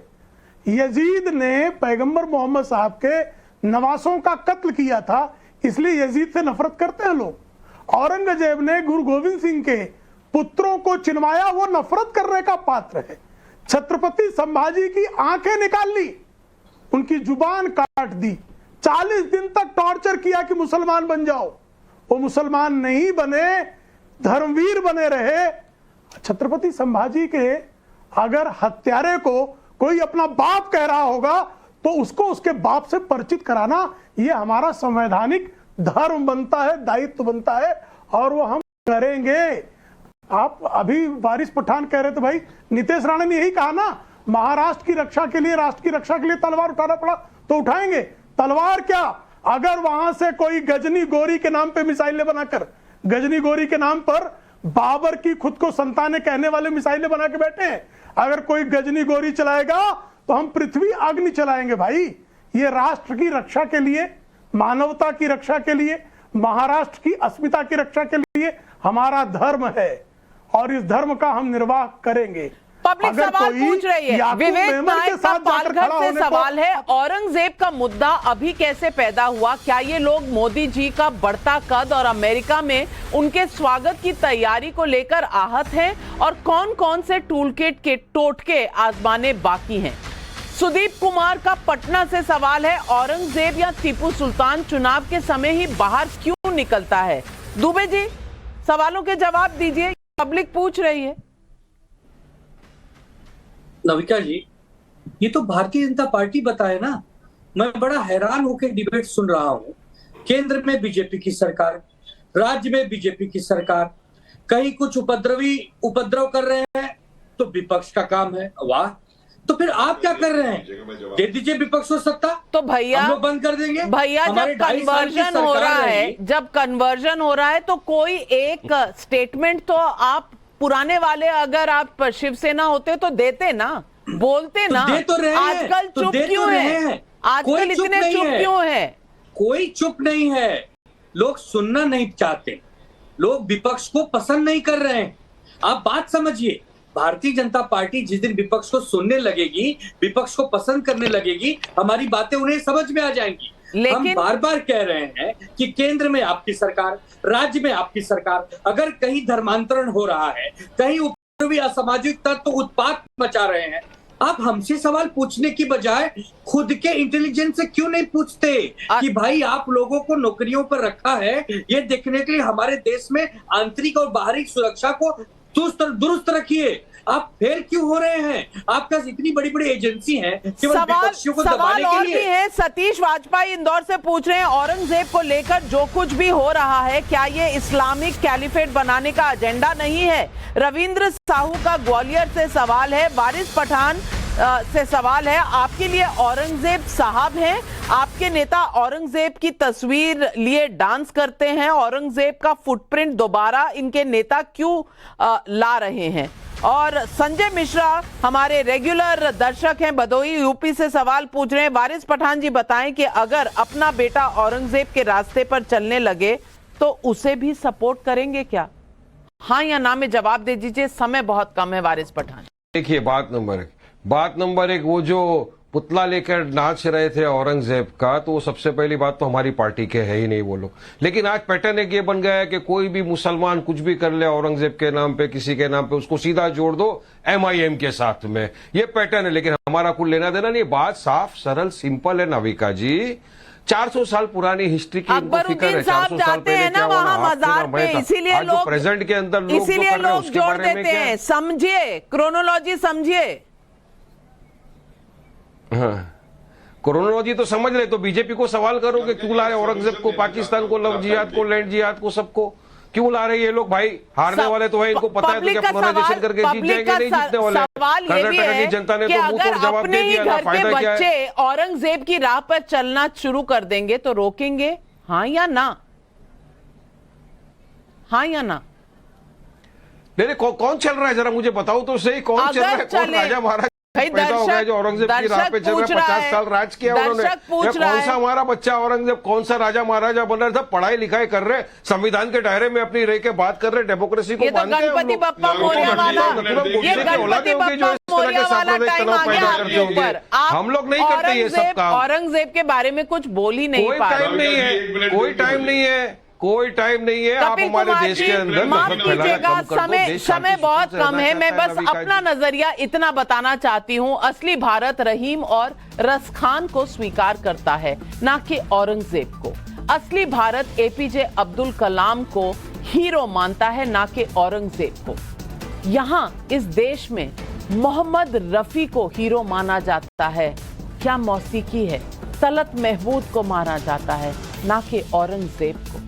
Speaker 6: यजीद ने पैगंबर मोहम्मद साहब के नवासों का कत्ल किया था, इसलिए यजीद से नफरत करते हैं लोग। औरंगजेब ने गुरु गोविंद सिंह के पुत्रों को चिनवाया, वो नफरत करने का पात्र है। छत्रपति संभाजी की आंखें निकाल ली, उनकी जुबान काट दी, 40 दिन तक टॉर्चर किया कि मुसलमान बन जाओ, वो मुसलमान नहीं बने, धर्मवीर बने रहे। छत्रपति संभाजी के अगर हत्यारे को कोई अपना बाप कह रहा होगा तो उसको उसके बाप से परिचित कराना ये हमारा संवैधानिक धर्म बनता है, दायित्व बनता है, और वो हम करेंगे। आप अभी वारिस पठान कह रहे थे, भाई नीतीश राणे ने यही कहा ना, महाराष्ट्र की रक्षा के लिए, राष्ट्र की रक्षा के लिए तलवार उठाना पड़ा तो उठाएंगे। तलवार क्या, अगर वहां से कोई गजनी गोरी के नाम पे मिसाइलें बनाकर, गजनी गोरी के नाम पर बाबर की खुद को संतानें कहने वाले मिसाइलें बना के बैठे हैं, अगर कोई गजनी गोरी चलाएगा तो हम पृथ्वी अग्नि चलाएंगे। भाई ये राष्ट्र की रक्षा के लिए, मानवता की रक्षा के लिए, महाराष्ट्र की अस्मिता की रक्षा के लिए हमारा धर्म है और इस धर्म का हम निर्वाह करेंगे।
Speaker 1: पब्लिक सवाल पूछ रही है, विवेक नायक का पालघर से सवाल है, औरंगजेब का मुद्दा अभी कैसे पैदा हुआ? क्या ये लोग मोदी जी का बढ़ता कद और अमेरिका में उनके स्वागत की तैयारी को लेकर आहत हैं? और कौन कौन से टूलकिट के टोटके आजमाने बाकी हैं? सुदीप कुमार का पटना से सवाल है, औरंगजेब या टीपू सुल्तान चुनाव के समय ही बाहर क्यों निकलता है? दुबे जी सवालों के जवाब दीजिए, पब्लिक पूछ रही है।
Speaker 7: नविका जी, ये तो भारतीय जनता पार्टी बताए ना। मैं बड़ा हैरान होकर डिबेट सुन रहा हूँ। केंद्र में बीजेपी की सरकार, राज्य में बीजेपी की सरकार, कहीं कुछ उपद्रव कर रहे हैं तो विपक्ष का काम है। वाह, तो फिर आप क्या कर रहे हैं? दे दीजिए विपक्ष को सत्ता,
Speaker 1: तो भैया
Speaker 7: हम लोग बंद कर देंगे।
Speaker 1: भैया जब कन्वर्जन हो रहा है, जब कन्वर्जन हो रहा है तो कोई एक स्टेटमेंट तो आप पुराने वाले, अगर आप शिवसेना होते तो देते ना, बोलते ना।
Speaker 7: दे तो रहे हैं,
Speaker 1: आजकल चुप क्यों है? आजकल इतने चुप क्यों है?
Speaker 7: कोई चुप नहीं है, लोग सुनना नहीं चाहते, लोग विपक्ष को पसंद नहीं कर रहे हैं। आप बात समझिए, भारतीय जनता पार्टी जिस दिन विपक्ष को सुनने लगेगी, विपक्ष को पसंद करने लगेगी, हमारी बातें उन्हें समझ में आ जाएंगी। हम बार बार कह रहे हैं कि केंद्र में आपकी सरकार, राज्य में आपकी सरकार, अगर कहीं धर्मांतरण हो रहा है, कहीं उपद्रवी असामाजिक तत्व उत्पात मचा रहे हैं, आप हमसे सवाल पूछने की बजाय खुद के इंटेलिजेंस से क्यों नहीं पूछते कि भाई आप लोगों को नौकरियों पर रखा है ये देखने के लिए हमारे देश में आंतरिक और बाहरी सुरक्षा को दुरुस्त रखिए। आप फेल क्यों हो रहे हैं? आपका इतनी बड़ी बड़ी एजेंसी है केवल विपक्षियों को दबाने के लिए।
Speaker 1: भी है, सतीश वाजपेयी इंदौर से पूछ रहे हैं, औरंगजेब को लेकर जो कुछ भी हो रहा है क्या ये इस्लामिक कैलिफेट बनाने का एजेंडा नहीं है? रविंद्र साहू का ग्वालियर से सवाल है, वारिस पठान से सवाल है, आपके लिए औरंगजेब साहब हैं? आपके नेता औरंगजेब की तस्वीर लिए डांस करते हैं, औरंगजेब का फुटप्रिंट दोबारा इनके नेता क्यों ला रहे हैं? और संजय मिश्रा हमारे रेगुलर दर्शक हैं, भदोही यूपी से सवाल पूछ रहे हैं, वारिस पठान जी बताएं कि अगर अपना बेटा औरंगजेब के रास्ते पर चलने लगे तो उसे भी सपोर्ट करेंगे क्या? हाँ या ना में जवाब दे दीजिए, समय बहुत कम है। वारिस पठान,
Speaker 5: देखिए बात नंबर एक, वो जो पुतला लेकर नाच रहे थे औरंगजेब का, तो वो सबसे पहली बात तो हमारी पार्टी के है ही नहीं वो लोग। लेकिन आज पैटर्न एक ये बन गया है कि कोई भी मुसलमान कुछ भी कर ले औरंगजेब के नाम पे, किसी के नाम पे, उसको सीधा जोड़ दो MIM के साथ में। ये पैटर्न है, लेकिन हमारा कुछ लेना देना नहीं। बात साफ सरल सिंपल है नाविका जी, 400 साल पुरानी हिस्ट्री की
Speaker 1: अकबरुद्दीन साहब जाते हैं ना वहां मजार पे, इसीलिए लोग
Speaker 5: प्रेजेंट के अंदर
Speaker 1: इसीलिए लोग जोड़ देते हैं। समझिए, क्रोनोलॉजी समझिए।
Speaker 5: हाँ, क्रोनोलॉजी तो समझ रहे, तो बीजेपी को सवाल करोगे क्यों ला रहे औरंगजेब को, पाकिस्तान को, लव जिहाद को, लैंड जिहाद को, सबको क्यों ला रहे ये लोग? भाई हारने वाले तो है, इनको पता है, तो क्या पुनराइजेशन करके जीत जाएंगे? नहीं जीतने वाले।
Speaker 1: सवाल ये भी है
Speaker 5: जनता ने
Speaker 1: कि
Speaker 5: तो मुंह
Speaker 1: अगर
Speaker 5: तोड़ जवाब
Speaker 1: अपने
Speaker 5: दे
Speaker 1: ही
Speaker 5: दिया,
Speaker 1: घर के
Speaker 5: फायदा क्या है?
Speaker 1: बच्चे औरंगजेब की राह पर चलना शुरू कर देंगे तो रोकेंगे, हाँ या ना? हाँ या ना?
Speaker 5: नहीं कौन चल रहा है, जरा मुझे बताओ तो सही, कौन चल रहा है? कौन राजा महाराज पैदा हो गया जो औरंगजेब की राह पे चल रहा है? 50 साल राज किया उन्होंने। कौन सा हमारा बच्चा औरंगजेब, कौन सा राजा महाराजा बन रहा था? पढ़ाई लिखाई कर रहे, संविधान के दायरे में अपनी रह के बात कर रहे, डेमोक्रेसी को मानते हैं।
Speaker 1: गणपति बप्पा मोरिया वाला, ये गणपति बप्पा मोरिया वाला टाइम आ गया आपके ऊपर।
Speaker 5: हम लोग नहीं करते ये सब काम।
Speaker 1: औरंगजेब के बारे में कुछ बोल ही नहीं पा रहे।
Speaker 5: कोई टाइम नहीं है, कोई टाइम नहीं है, कोई टाइम नहीं है। आप हमारे देश के अंदर
Speaker 1: माफ कीजिएगा, समय बहुत कम है। मैं बस अपना नजरिया इतना बताना चाहती हूँ, असली भारत रहीम और रसखान को स्वीकार करता है, ना कि औरंगजेब को। असली भारत एपीजे अब्दुल कलाम को हीरो मानता है, ना कि औरंगजेब को। यहाँ इस देश में मोहम्मद रफी को हीरो माना जाता है, क्या मौसीकी है। तलत महमूद को माना जाता है, ना कि औरंगजेब को।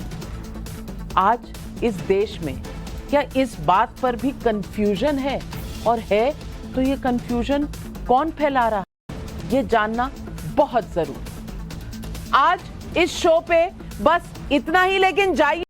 Speaker 1: आज इस देश में क्या इस बात पर भी कंफ्यूजन है? और है तो ये कंफ्यूजन कौन फैला रहा है, ये जानना बहुत जरूरी। आज इस शो पे बस इतना ही, लेकिन जाइए